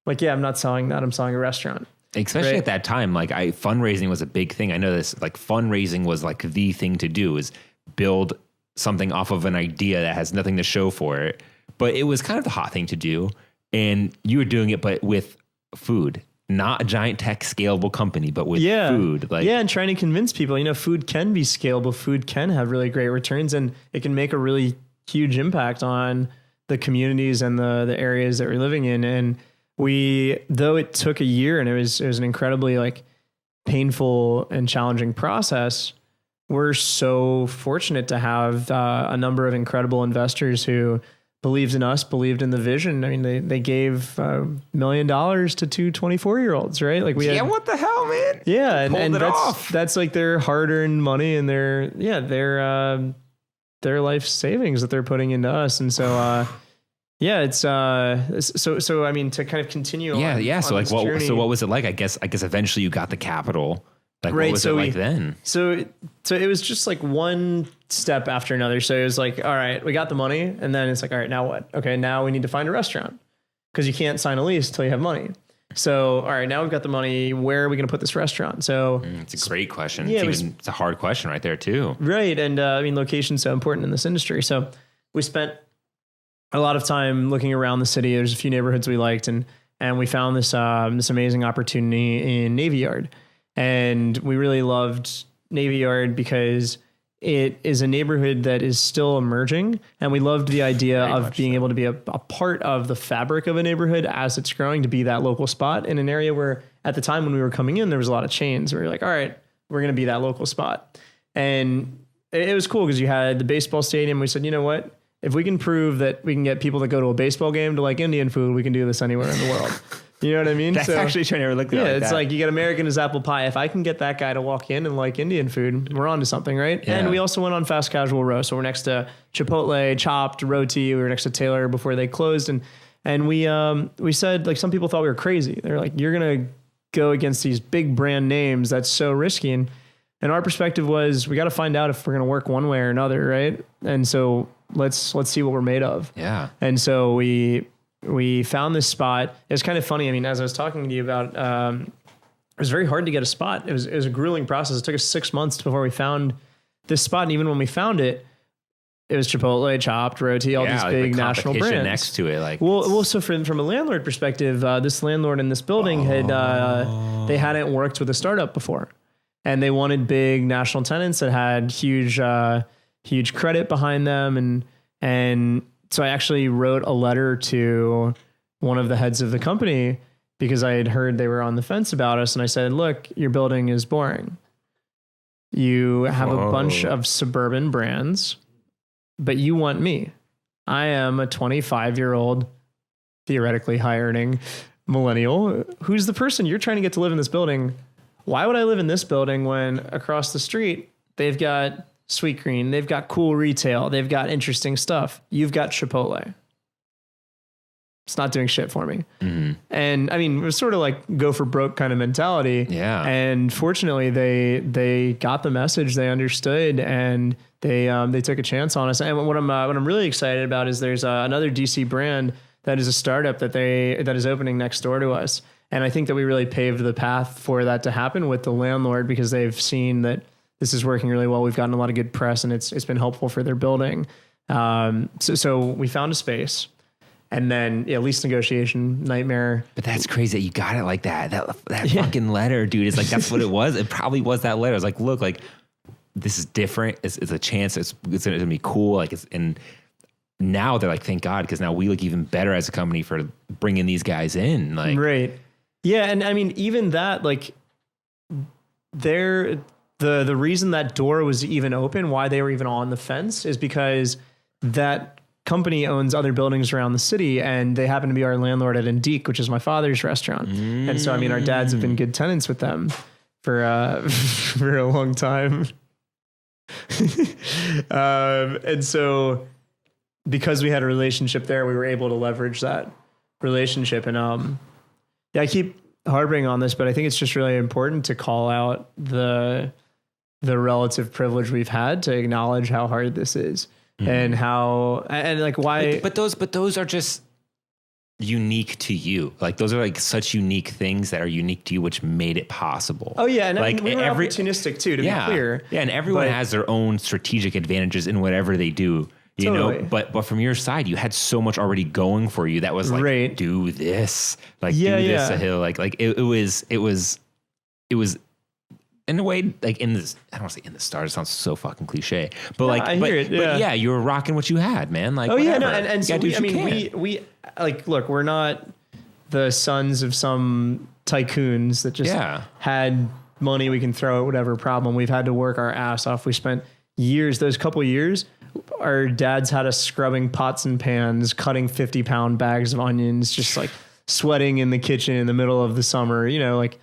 Like, yeah, I'm not selling that. I'm selling a restaurant. Especially at that time, like fundraising was a big thing. I know this, like fundraising was like the thing to do, is build something off of an idea that has nothing to show for it. But it was kind of the hot thing to do. And you were doing it, but with food. Not a giant tech scalable company, but with food. And trying to convince people, food can be scalable. Food can have really great returns, and it can make a really huge impact on the communities and the areas that we're living in. And though it took a year and it was an incredibly like painful and challenging process, we're so fortunate to have a number of incredible investors who believed in us, believed in the vision. I mean, they gave $1 million to two 24-year-olds, right? Like what the hell, man? Yeah. And that's like their hard-earned money and their life savings that they're putting into us. And so, it's so I mean, to kind of continue on. Yeah. So like, what was it like? I guess eventually you got the capital. Like, what was it like then? So it was just like one step after another. So it was like, all right, we got the money. And then it's like, all right, now what? Okay, now we need to find a restaurant, because you can't sign a lease until you have money. So, all right, now we've got the money. Where are we going to put this restaurant? So it's a great question. Yeah, it's a hard question right there too. Right. And I mean, location's so important in this industry. So we spent a lot of time looking around the city. There's a few neighborhoods we liked, and we found this amazing opportunity in Navy Yard. And we really loved Navy Yard because it is a neighborhood that is still emerging. And we loved the idea of being able to be a part of the fabric of a neighborhood as it's growing, to be that local spot in an area where at the time when we were coming in, there was a lot of chains. We were like, all right, we're going to be that local spot. And it was cool because you had the baseball stadium. We said, you know what? If we can prove that we can get people that go to a baseball game to like Indian food, we can do this anywhere in the world. You know what I mean? That's actually trying to look at it. Yeah, it's like you get American as apple pie. If I can get that guy to walk in and like Indian food, we're on to something, right? Yeah. And we also went on fast casual row. So we're next to Chipotle, Chopped, Roti. We were next to Taylor before they closed. And we said, like, some people thought we were crazy. They're like, you're going to go against these big brand names. That's so risky. And our perspective was, we got to find out if we're going to work one way or another, right? And so let's see what we're made of. Yeah. And so we found this spot. It was kind of funny. I mean, as I was talking to you about, it was very hard to get a spot. It was a grueling process. It took us 6 months before we found this spot. And even when we found it, it was Chipotle, Chopped, Roti, all these big national brands next to it. Like, well, so from a landlord perspective, this landlord in this building they hadn't worked with a startup before, and they wanted big national tenants that had huge credit behind them, and so I actually wrote a letter to one of the heads of the company because I had heard they were on the fence about us. And I said, look, your building is boring. You have a bunch of suburban brands, but you want me. I am a 25-year-old, theoretically high-earning millennial. Who's the person you're trying to get to live in this building? Why would I live in this building when across the street they've got Sweetgreen, they've got cool retail, they've got interesting stuff. You've got Chipotle. It's not doing shit for me. Mm-hmm. And I mean, it was sort of like go for broke kind of mentality. Yeah. And fortunately they got the message, they understood, and they took a chance on us. And what I'm really excited about is there's another DC brand that is a startup that is opening next door to us. And I think that we really paved the path for that to happen with the landlord, because they've seen that this is working really well. We've gotten a lot of good press, and it's been helpful for their building. So we found a space, and then lease negotiation nightmare. But that's crazy that you got it like that. That fucking letter, dude. It's like, that's what it was. It probably was that letter. It's like, look, like, this is different. It's a chance. It's going to be cool. Like, and now they're like, thank God, because now we look even better as a company for bringing these guys in. Like, right. Yeah. And I mean, even that, like, the reason that door was even open, why they were even on the fence, is because that company owns other buildings around the city, and they happen to be our landlord at Indique, which is my father's restaurant. And so, I mean, our dads have been good tenants with them for for a long time. And so, because we had a relationship there, we were able to leverage that relationship. And yeah, I keep harping on this, but I think it's just really important to call out the relative privilege we've had, to acknowledge how hard this is. And how, and like why, but those are just unique to you. Like those are like such unique things that are unique to you, which made it possible. Oh yeah. And like we were opportunistic too, to be clear. Yeah. And everyone has their own strategic advantages in whatever they do, you know, but from your side, you had so much already going for you. That was like, do this, like do this, Sahil. Like it was in a way, like I don't want to say in the stars, it sounds so fucking cliche, but but yeah, you were rocking what you had, man. Like, yeah, no, and so we like, look, we're not the sons of some tycoons that just had money we can throw at whatever problem. We've had to work our ass off. We spent those couple years, our dads had us scrubbing pots and pans, cutting 50-pound bags of onions, just like sweating in the kitchen in the middle of the summer, you know, like,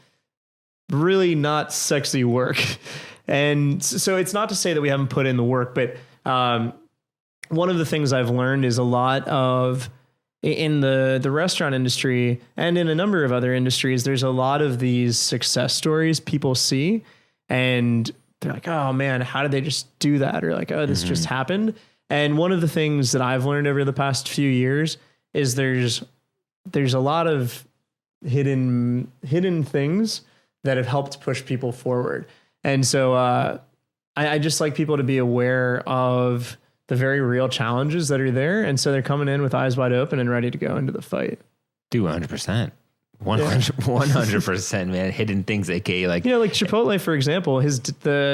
really not sexy work. And so it's not to say that we haven't put in the work, but one of the things I've learned is a lot of, in the restaurant industry and in a number of other industries, there's a lot of these success stories people see and they're like, oh man, how did they just do that? Or like, oh, this just happened. And one of the things that I've learned over the past few years is there's a lot of hidden things that have helped push people forward. And so I just like people to be aware of the very real challenges that are there. And so they're coming in with eyes wide open and ready to go into the fight. Dude, 100%. 100%, man. Hidden things, aka like, you know, like Chipotle, for example,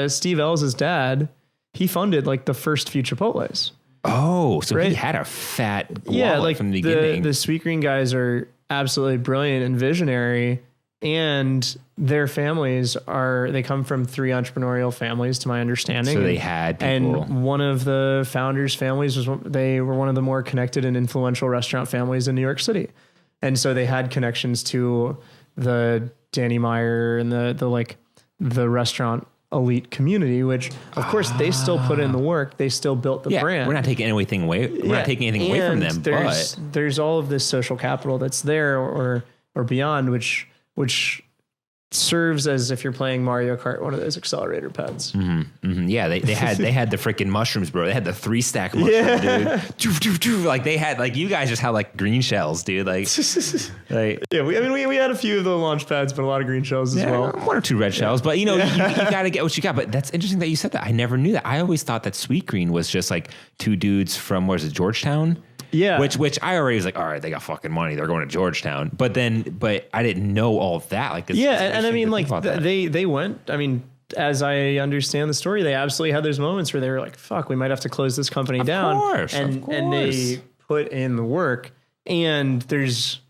Steve Ells' dad, he funded like the first few Chipotles. Oh, so he had a fat wallet like from the beginning. The Sweet Green guys are absolutely brilliant and visionary, and their families they come from 3 entrepreneurial families, to my understanding. So they had people. And one of the founders' families they were one of the more connected and influential restaurant families in New York City. And so they had connections to the Danny Meyer and the restaurant elite community, which of course they still put in the work. They still built the brand. We're not taking anything away. We're not taking anything away from them. There's all of this social capital that's there or beyond, which serves as, if you're playing Mario Kart, one of those accelerator pads. Yeah, they had the freaking mushrooms, bro. They had the 3-stack mushroom, dude. Like they had, like, you guys just had like green shells, dude. Like, we had a few of the launch pads, but a lot of green shells as well. 1 or 2 red shells, but you know, you got to get what you got. But that's interesting that you said that. I never knew that. I always thought that Sweet Green was just like 2 dudes from, Georgetown? Yeah. Which I already was like, all right, they got fucking money. They're going to Georgetown. But I didn't know all of that. Like, and I mean, like they went, I mean, as I understand the story, they absolutely had those moments where they were like, fuck, we might have to close this company down. And they put in the work, and there's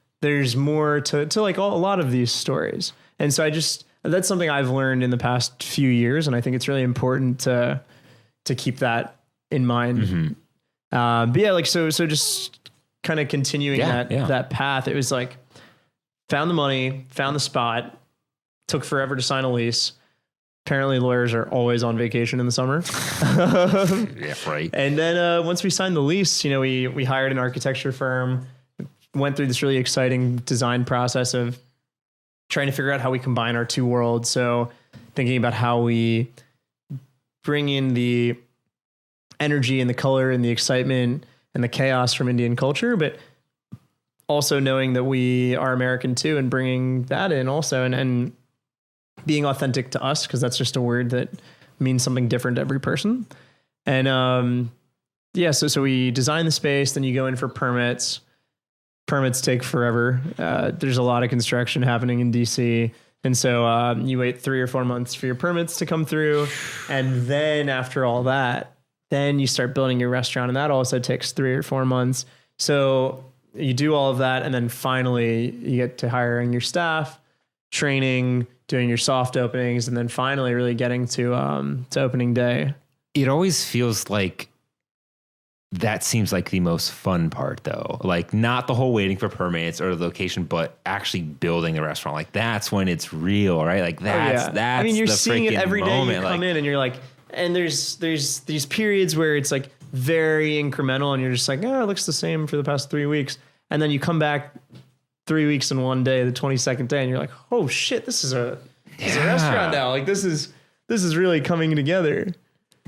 more to like a lot of these stories. And so that's something I've learned in the past few years. And I think it's really important to keep that in mind. But yeah, like, so just kind of continuing that path, it was like, found the money, found the spot, took forever to sign a lease. Apparently lawyers are always on vacation in the summer. Yeah, right. And then once we signed the lease, you know, we hired an architecture firm, went through this really exciting design process of trying to figure out how we combine our 2 worlds. So thinking about how we bring in the energy and the color and the excitement and the chaos from Indian culture, but also knowing that we are American too, and bringing that in also, and being authentic to us, because that's just a word that means something different to every person. And so we design the space, then you go in for permits. Permits take forever. There's a lot of construction happening in DC. And so you wait 3 or 4 months for your permits to come through. And then after all that, then you start building your restaurant, and that also takes 3 or 4 months. So you do all of that, and then finally you get to hiring your staff, training, doing your soft openings, and then finally really getting to opening day. It always feels like that seems like the most fun part, though. Like, not the whole waiting for permits or the location, but actually building a restaurant. Like, that's when it's real, right? Like, that's I mean, you're the seeing it every day. moment. You come in and you're like, and there's these periods where it's like very incremental, and you're just like, oh, it looks the same for the past 3 weeks, and then you come back 3 weeks in one day, the 22nd day, and you're like, oh shit, this is a restaurant now. Like, this is really coming together.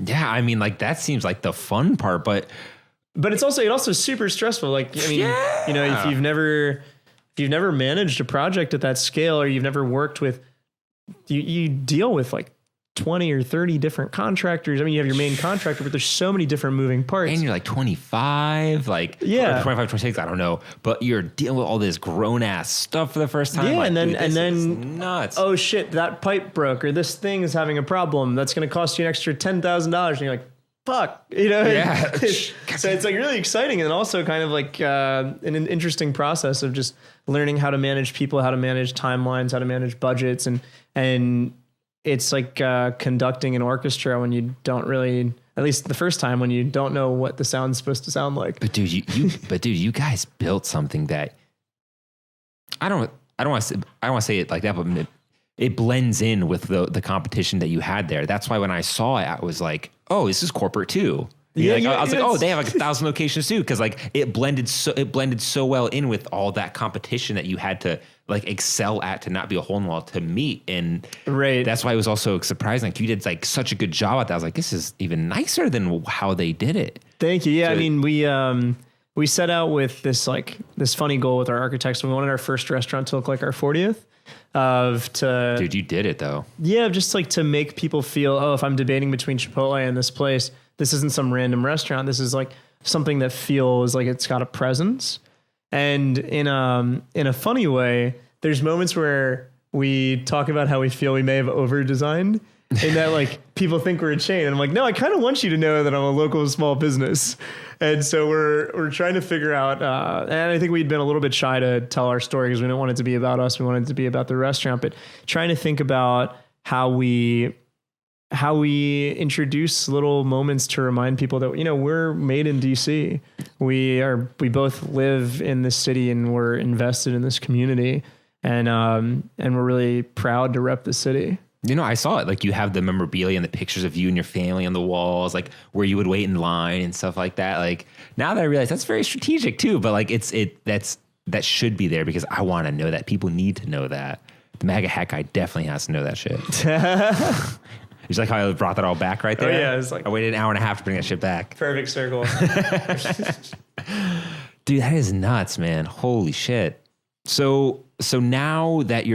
Yeah, I mean, like, that seems like the fun part, but it also super stressful. Like, I mean, you know, if you've never managed a project at that scale, or you've never worked with, you deal with like 20 or 30 different contractors. I mean, you have your main contractor, but there's so many different moving parts. And you're like 25, like, or 25, 26, I don't know, but you're dealing with all this grown ass stuff for the first time. Yeah, like, and then nuts. Oh shit, that pipe broke, or this thing is having a problem. That's going to cost you an extra $10,000. And you're like, fuck, you know? Yeah. So it's like really exciting, and also kind of like an interesting process of just learning how to manage people, how to manage timelines, how to manage budgets, and it's like conducting an orchestra when you don't really, at least the first time, when you don't know what the sound's supposed to sound like. But dude, you guys built something that I don't want to say it like that, but it blends in with the competition that you had there. That's why when I saw it, I was like, oh, this is corporate too. I was like, oh, they have like 1,000 locations too, because like it blended so well in with all that competition that you had to like excel at, to not be a hole in the wall, to meet. And that's why it was also surprising. Like, you did like such a good job at that. I was like, this is even nicer than how they did it. Thank you. Yeah, so, I mean, we set out with this funny goal with our architects. We wanted our first restaurant to look like our 40th. Dude, you did it though. Yeah, just like to make people feel, oh, if I'm debating between Chipotle and this place, this isn't some random restaurant. This is like something that feels like it's got a presence. And in a funny way, there's moments where we talk about how we feel we may have over-designed, in that like people think we're a chain. And I'm like, no, I kind of want you to know that I'm a local small business. And so we're trying to figure out, and I think we'd been a little bit shy to tell our story because we didn't want it to be about us. We wanted it to be about the restaurant, but trying to think about how we introduce little moments to remind people that, you know, we're made in DC. We both live in this city, and we're invested in this community, and we're really proud to rep the city. You know, I saw it. Like, you have the memorabilia and the pictures of you and your family on the walls, like where you would wait in line and stuff like that. Like, now that I realize that's very strategic too, but like that should be there because I want to know that. People need to know that. The MAGA hat guy definitely has to know that shit. It's like how I brought that all back right there. Oh yeah, it's like, I waited an hour and a half to bring that shit back. Perfect circle. Dude, that is nuts, man. Holy shit. So now that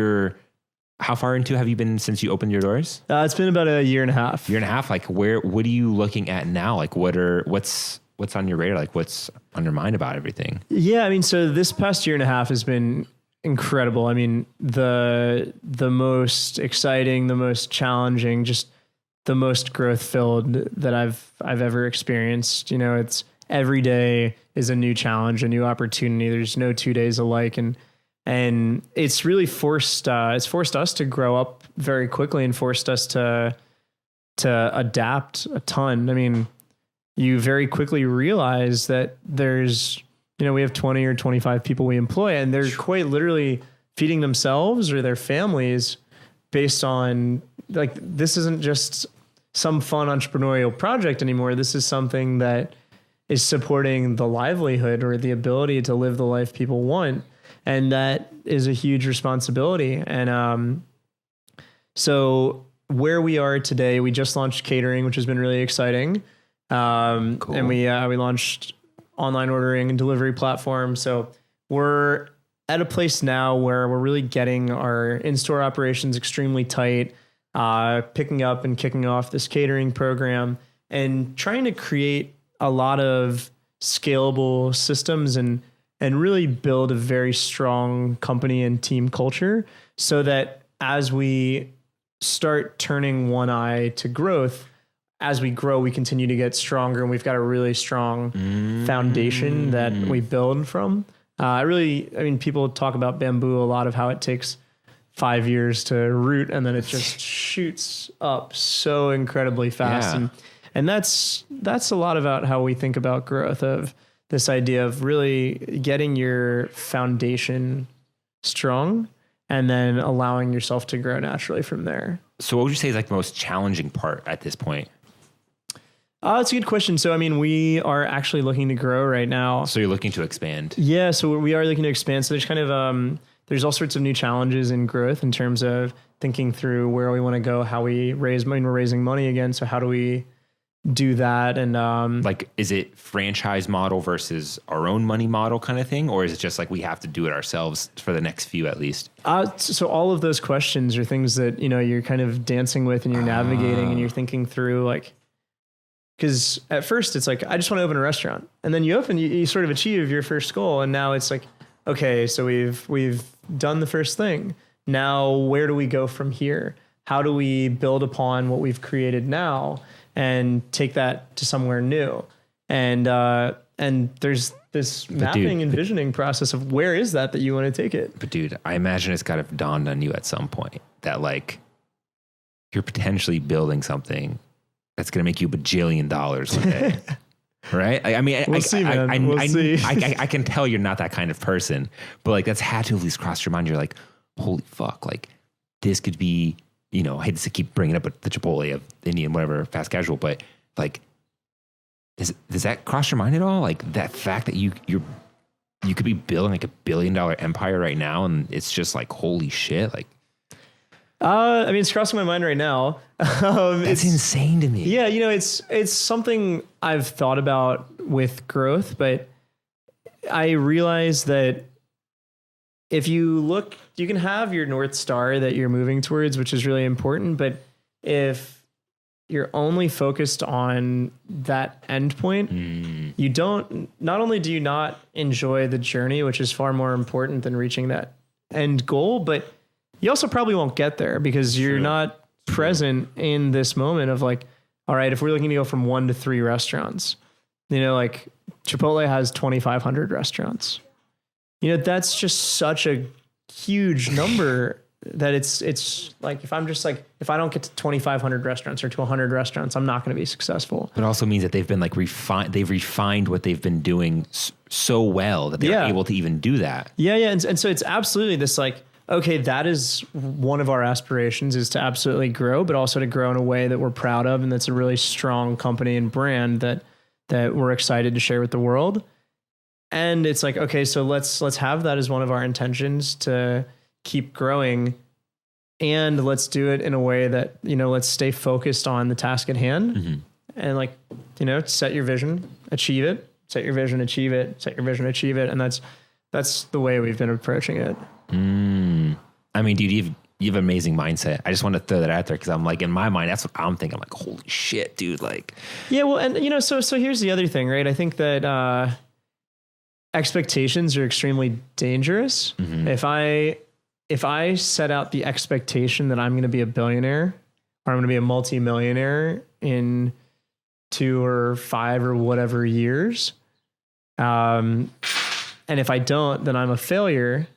how far into have you been since you opened your doors? It's been about a year and a half. Year and a half. Like, what are you looking at now? Like, what's on your radar? Like, what's on your mind about everything? Yeah, I mean, so this past year and a half has been incredible. I mean, the most exciting, the most challenging, just the most growth filled that I've ever experienced. You know, it's every day is a new challenge, a new opportunity. There's no 2 days alike, and it's really forced us to grow up very quickly and forced us to adapt a ton. I mean, you very quickly realize that there's, you know, we have 20 or 25 people we employ, and they're quite literally feeding themselves or their families based on, like, this isn't just some fun entrepreneurial project anymore. This is something that is supporting the livelihood or the ability to live the life people want. And that is a huge responsibility. And so where we are today, we just launched catering, which has been really exciting. Cool. And we launched online ordering and delivery platform. So we're at a place now where we're really getting our in-store operations extremely tight, picking up and kicking off this catering program and trying to create a lot of scalable systems and really build a very strong company and team culture so that as we start turning one eye to growth, as we grow, we continue to get stronger, and we've got a really strong foundation that we build from. I mean, people talk about bamboo a lot, of how it takes 5 years to root, and then it just shoots up so incredibly fast. Yeah. And that's a lot about how we think about growth, of this idea of really getting your foundation strong and then allowing yourself to grow naturally from there. So what would you say is like the most challenging part at this point? It's a good question. So, I mean, we are actually looking to grow right now. So you're looking to expand. Yeah. So we are looking to expand. So there's kind of, there's all sorts of new challenges in growth in terms of thinking through where we want to go, how we raise money. We're raising money again. So how do we do that? And like, is it franchise model versus our own money model kind of thing? Or is it just like we have to do it ourselves for the next few at least? So all of those questions are things that, you're kind of dancing with and you're navigating and you're thinking through, like, because at first it's like, I just want to open a restaurant, and then you open, you sort of achieve your first goal. And now it's like, okay, so we've done the first thing. Now, where do we go from here? How do we build upon what we've created now and take that to somewhere new? And there's this mapping and visioning process of where is that you want to take it. But dude, I imagine it's got to have dawned on you at some point that like you're potentially building something that's going to make you $1 bajillion one day. Right? I mean, we'll see, man. We'll see. I can tell you're not that kind of person, but like that's had to at least cross your mind. You're like, holy fuck, like this could be, I hate to keep bringing up the Chipotle of Indian, whatever, fast casual, but like, does that cross your mind at all? Like that fact that you could be building like $1 billion empire right now, and it's just like, holy shit, like. I mean, it's crossing my mind right now. That's insane to me. Yeah, it's something I've thought about with growth, but I realize that if you look, you can have your North Star that you're moving towards, which is really important. But if you're only focused on that end point, not only do you not enjoy the journey, which is far more important than reaching that end goal, but you also probably won't get there because you're not present in this moment of like, all right, if we're looking to go from 1 to 3 restaurants, like Chipotle has 2,500 restaurants. That's just such a huge number that it's like, if I don't get to 2,500 restaurants or to 100 restaurants, I'm not going to be successful. But it also means that they've been like they've refined what they've been doing so well that they're able to even do that. Yeah. And so it's absolutely this like, okay, that is one of our aspirations, is to absolutely grow, but also to grow in a way that we're proud of. And that's a really strong company and brand that we're excited to share with the world. And it's like, okay, so let's have that as one of our intentions, to keep growing, and let's do it in a way that, let's stay focused on the task at hand, and like, set your vision, achieve it, set your vision, achieve it, set your vision, achieve it. And that's the way we've been approaching it. I mean, dude, you have an amazing mindset. I just want to throw that out there because I'm like, in my mind, that's what I'm thinking. I'm like, holy shit, dude. Like, yeah, well, and so here's the other thing, right? I think that expectations are extremely dangerous. If I set out the expectation that I'm going to be a billionaire, or I'm going to be a multimillionaire in 2 or 5 or whatever years, and if I don't, then I'm a failure.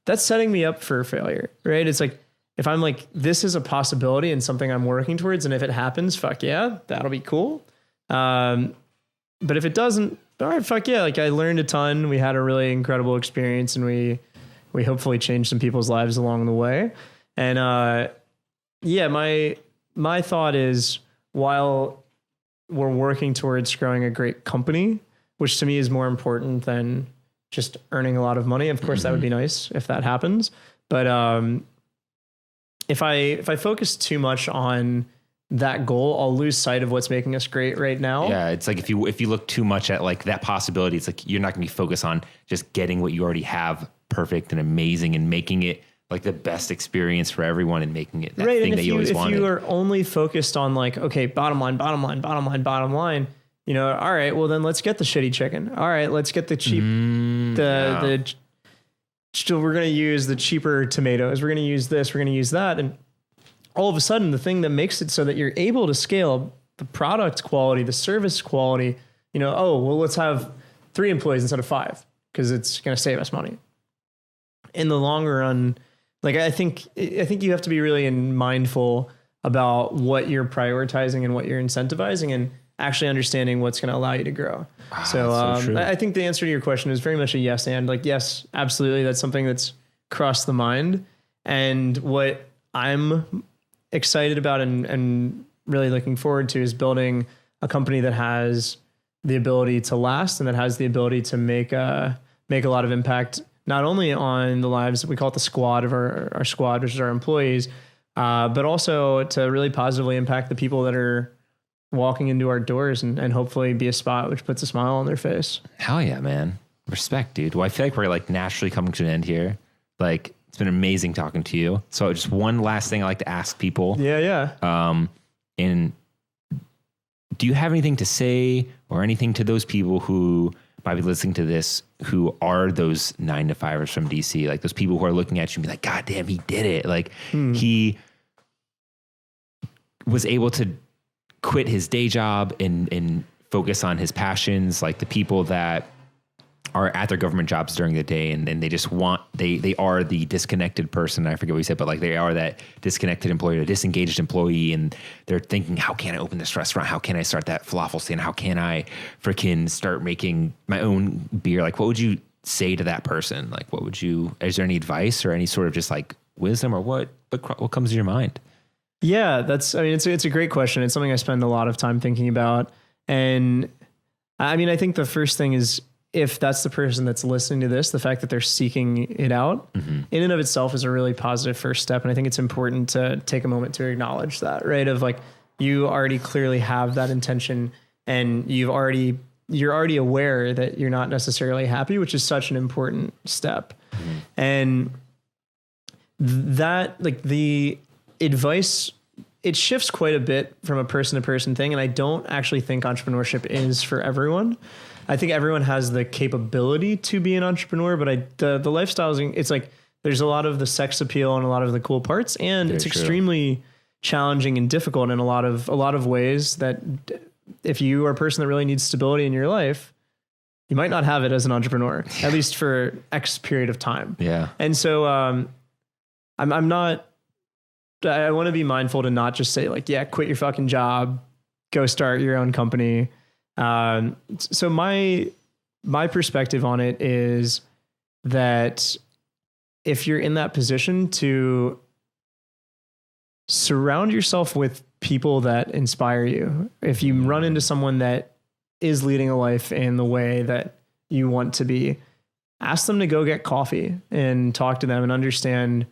That's setting me up for failure, right? It's like, if I'm like, this is a possibility and something I'm working towards, and if it happens, fuck yeah, that'll be cool. But if it doesn't, all right, fuck yeah. Like, I learned a ton. We had a really incredible experience, and we hopefully changed some people's lives along the way. And yeah, my thought is, while we're working towards growing a great company, which to me is more important than just earning a lot of money. Of course, that would be nice if that happens. But if I focus too much on that goal, I'll lose sight of what's making us great right now. Yeah, it's like if you look too much at like that possibility, it's like you're not going to be focused on just getting what you already have perfect and amazing and making it like the best experience for everyone and making it that thing that you always wanted. If you are only focused on like, okay, bottom line, all right, well then let's get the shitty chicken. All right, let's get the cheap, we're going to use the cheaper tomatoes. We're going to use this, we're going to use that. And all of a sudden, the thing that makes it so that you're able to scale the product quality, the service quality, let's have 3 employees instead of 5 because it's going to save us money. In the long run, like, I think you have to be really mindful about what you're prioritizing and what you're incentivizing, and actually understanding what's going to allow you to grow. So I think the answer to your question is very much a yes. And like, yes, absolutely. That's something that's crossed the mind. And what I'm excited about and really looking forward to is building a company that has the ability to last and that has the ability to make a lot of impact, not only on the lives, we call it the squad of our squad, which is our employees, but also to really positively impact the people that are walking into our doors and hopefully be a spot which puts a smile on their face. Hell yeah, man. Respect, dude. Well, I feel like we're like naturally coming to an end here. Like, it's been amazing talking to you. So just one last thing I like to ask people. Yeah. And do you have anything to say or anything to those people who might be listening to this, who are those 9-to-5ers from DC, like those people who are looking at you and be like, God damn, he did it. Like he was able to quit his day job and focus on his passions, like the people that are at their government jobs during the day and they just they are the disconnected person. I forget what you said, but like they are that disconnected employee, a disengaged employee, and they're thinking, how can I open this restaurant? How can I start that falafel stand? How can I freaking start making my own beer? Like, what would you say to that person? Like, is there any advice or any sort of just like wisdom or what comes to your mind? Yeah, it's a great question. It's something I spend a lot of time thinking about. And I mean, I think the first thing is, if that's the person that's listening to this, the fact that they're seeking it out in and of itself is a really positive first step. And I think it's important to take a moment to acknowledge that, right? Of like, you already clearly have that intention and you're already aware that you're not necessarily happy, which is such an important step. And that, like, the advice, it shifts quite a bit from a person to person thing. And I don't actually think entrepreneurship is for everyone. I think everyone has the capability to be an entrepreneur, but the lifestyle it's like, there's a lot of the sex appeal and a lot of the cool parts, and it's extremely challenging and difficult in a lot of ways that if you are a person that really needs stability in your life, you might not have it as an entrepreneur, at least for X period of time. Yeah. And so, I want to be mindful to not just say like, yeah, quit your fucking job, go start your own company. So my perspective on it is that if you're in that position, to surround yourself with people that inspire you. If you run into someone that is leading a life in the way that you want to be, ask them to go get coffee and talk to them and understand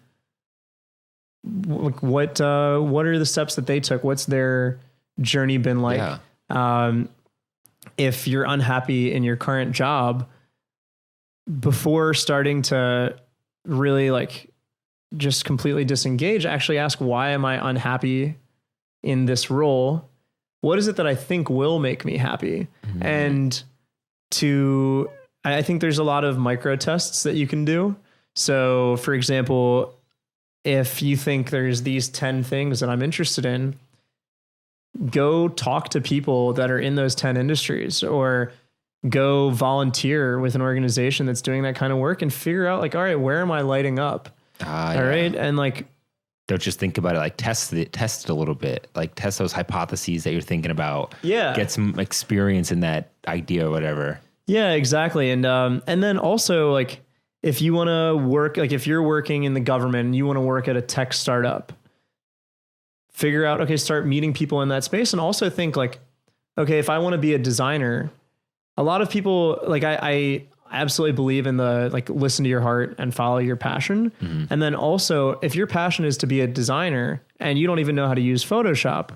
what are the steps that they took? What's their journey been like? Yeah. If you're unhappy in your current job, before starting to really like just completely disengage, actually ask, why am I unhappy in this role? What is it that I think will make me happy? Mm-hmm. And I think there's a lot of micro tests that you can do. So for example, if you think there's these 10 things that I'm interested in, go talk to people that are in those 10 industries, or go volunteer with an organization that's doing that kind of work and figure out like, all right, where am I lighting up? All right. And like, don't just think about it, like test it a little bit, like test those hypotheses that you're thinking about. Yeah. Get some experience in that idea or whatever. Yeah, exactly. And then also like, if you want to work, like if you're working in the government and you want to work at a tech startup, figure out, okay, start meeting people in that space. And also think like, okay, if I want to be a designer, a lot of people, like I absolutely believe in the, like, listen to your heart and follow your passion. Mm-hmm. And then also, if your passion is to be a designer and you don't even know how to use Photoshop,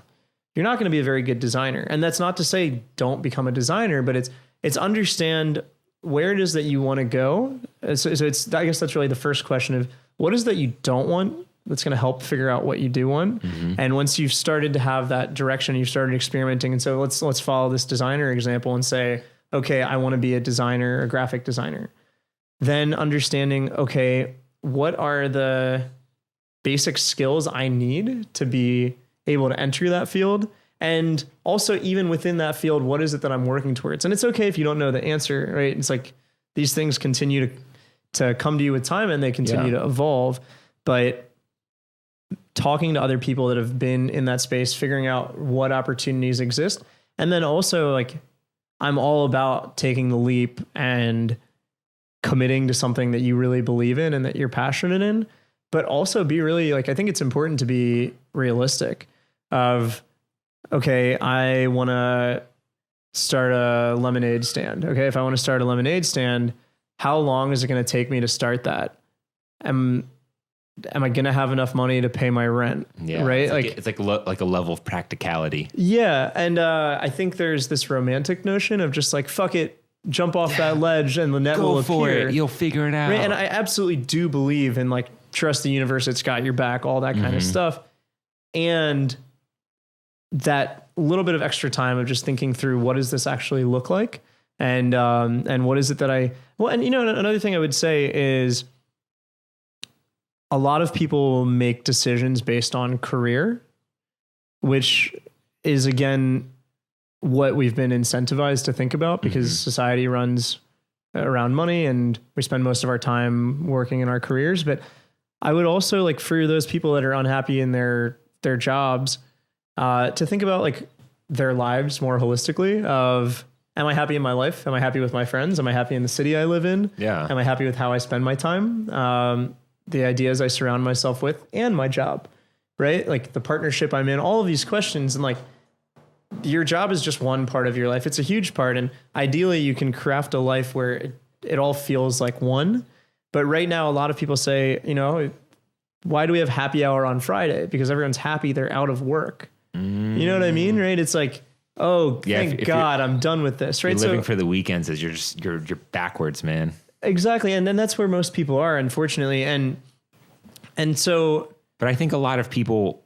you're not going to be a very good designer. And that's not to say don't become a designer, but it's understand where it is that you want to go. So it's, I guess that's really the first question of what is that you don't want that's going to help figure out what you do want. Mm-hmm. And once you've started to have that direction, you've started experimenting. And so let's follow this designer example and say, okay, I want to be a designer, a graphic designer. Then understanding, okay, what are the basic skills I need to be able to enter that field? And also, even within that field, what is it that I'm working towards? And it's okay if you don't know the answer, right? It's like these things continue to come to you with time and they continue to evolve. but talking to other people that have been in that space, figuring out what opportunities exist. And then also like, I'm all about taking the leap and committing to something that you really believe in and that you're passionate in, but also be really like, I think it's important to be realistic of, okay, I want to start a lemonade stand. Okay. If I want to start a lemonade stand, how long is it going to take me to start that? Am I going to have enough money to pay my rent? Yeah. Right. It's like a level of practicality. Yeah. And I think there's this romantic notion of just like, fuck it, jump off that ledge and the net will appear. You'll figure it out. Right. And I absolutely do believe in like, trust the universe, it's got your back, all that kind of stuff. And that little bit of extra time of just thinking through what does this actually look like? And what is it that and you know, another thing I would say is a lot of people make decisions based on career, which is again, what we've been incentivized to think about because society runs around money and we spend most of our time working in our careers. But I would also like for those people that are unhappy in their jobs, to think about like their lives more holistically of, am I happy in my life? Am I happy with my friends? Am I happy in the city I live in? Yeah. Am I happy with how I spend my time? The ideas I surround myself with and my job, right? Like the partnership I'm in, all of these questions. And like your job is just one part of your life. It's a huge part. And ideally you can craft a life where it all feels like one. But right now, a lot of people say, you know, why do we have happy hour on Friday? Because everyone's happy they're out of work. You know what I mean? Right. It's like, oh, yeah, thank God I'm done with this. Right. You're living for the weekends as you're backwards, man. Exactly. And then that's where most people are, unfortunately. And so, but I think a lot of people,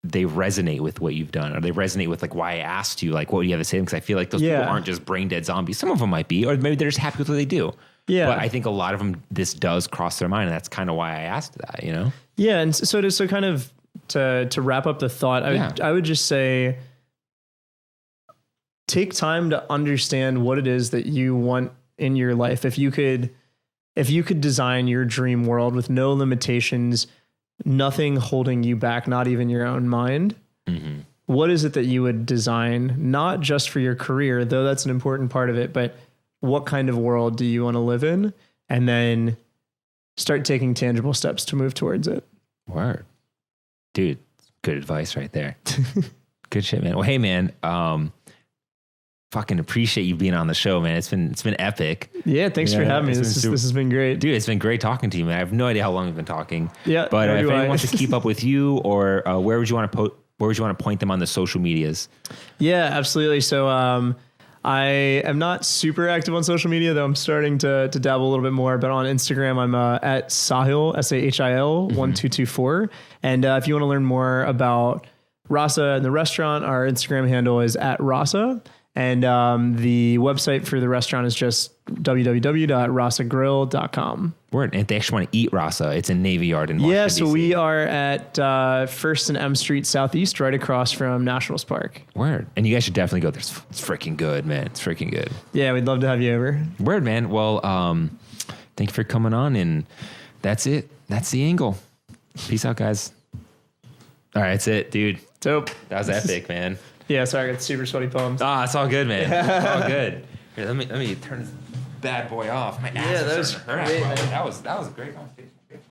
they resonate with what you've done, or they resonate with like why I asked you, like, what do you have to say? Because I feel like those people aren't just brain dead zombies. Some of them might be, or maybe they're just happy with what they do. Yeah. But I think a lot of them, this does cross their mind. And that's kind of why I asked that, you know? Yeah. And so kind of to wrap up the thought, I would just say, take time to understand what it is that you want in your life. If you could design your dream world with no limitations, nothing holding you back, not even your own mind, what is it that you would design? Not just for your career, though that's an important part of it, but what kind of world do you want to live in? And then start taking tangible steps to move towards it. Word. Dude, good advice right there. Good shit, man. Well, hey, man, fucking appreciate you being on the show, man. It's been epic. Yeah, thanks for having me. This has been great. Dude, it's been great talking to you, man. I have no idea how long we've been talking. Yeah. But if anyone wants to keep up with you, or where would you want to point them on the social medias? Yeah, absolutely. So I am not super active on social media, though I'm starting to dabble a little bit more. But on Instagram, I'm at Sahil, Sahil 1224. And if you want to learn more about Rasa and the restaurant, our Instagram handle is at Rasa. And the website for the restaurant is just www.rasagrill.com. Word. And if they actually want to eat Rasa, it's in Navy Yard in Washington, D.C. So we are at 1st and M Street Southeast, right across from Nationals Park. Word. And you guys should definitely go there. It's freaking good, man. It's freaking good. Yeah, we'd love to have you over. Word, man. Well, thank you for coming on. And that's it. That's the angle. Peace out, guys. All right, that's it, dude. Dope. That was epic, man. Yeah, sorry, I got super sweaty palms. It's all good, man. It's all good. Here, let me turn this bad boy off. My ass is starting to hurt. That was a great conversation.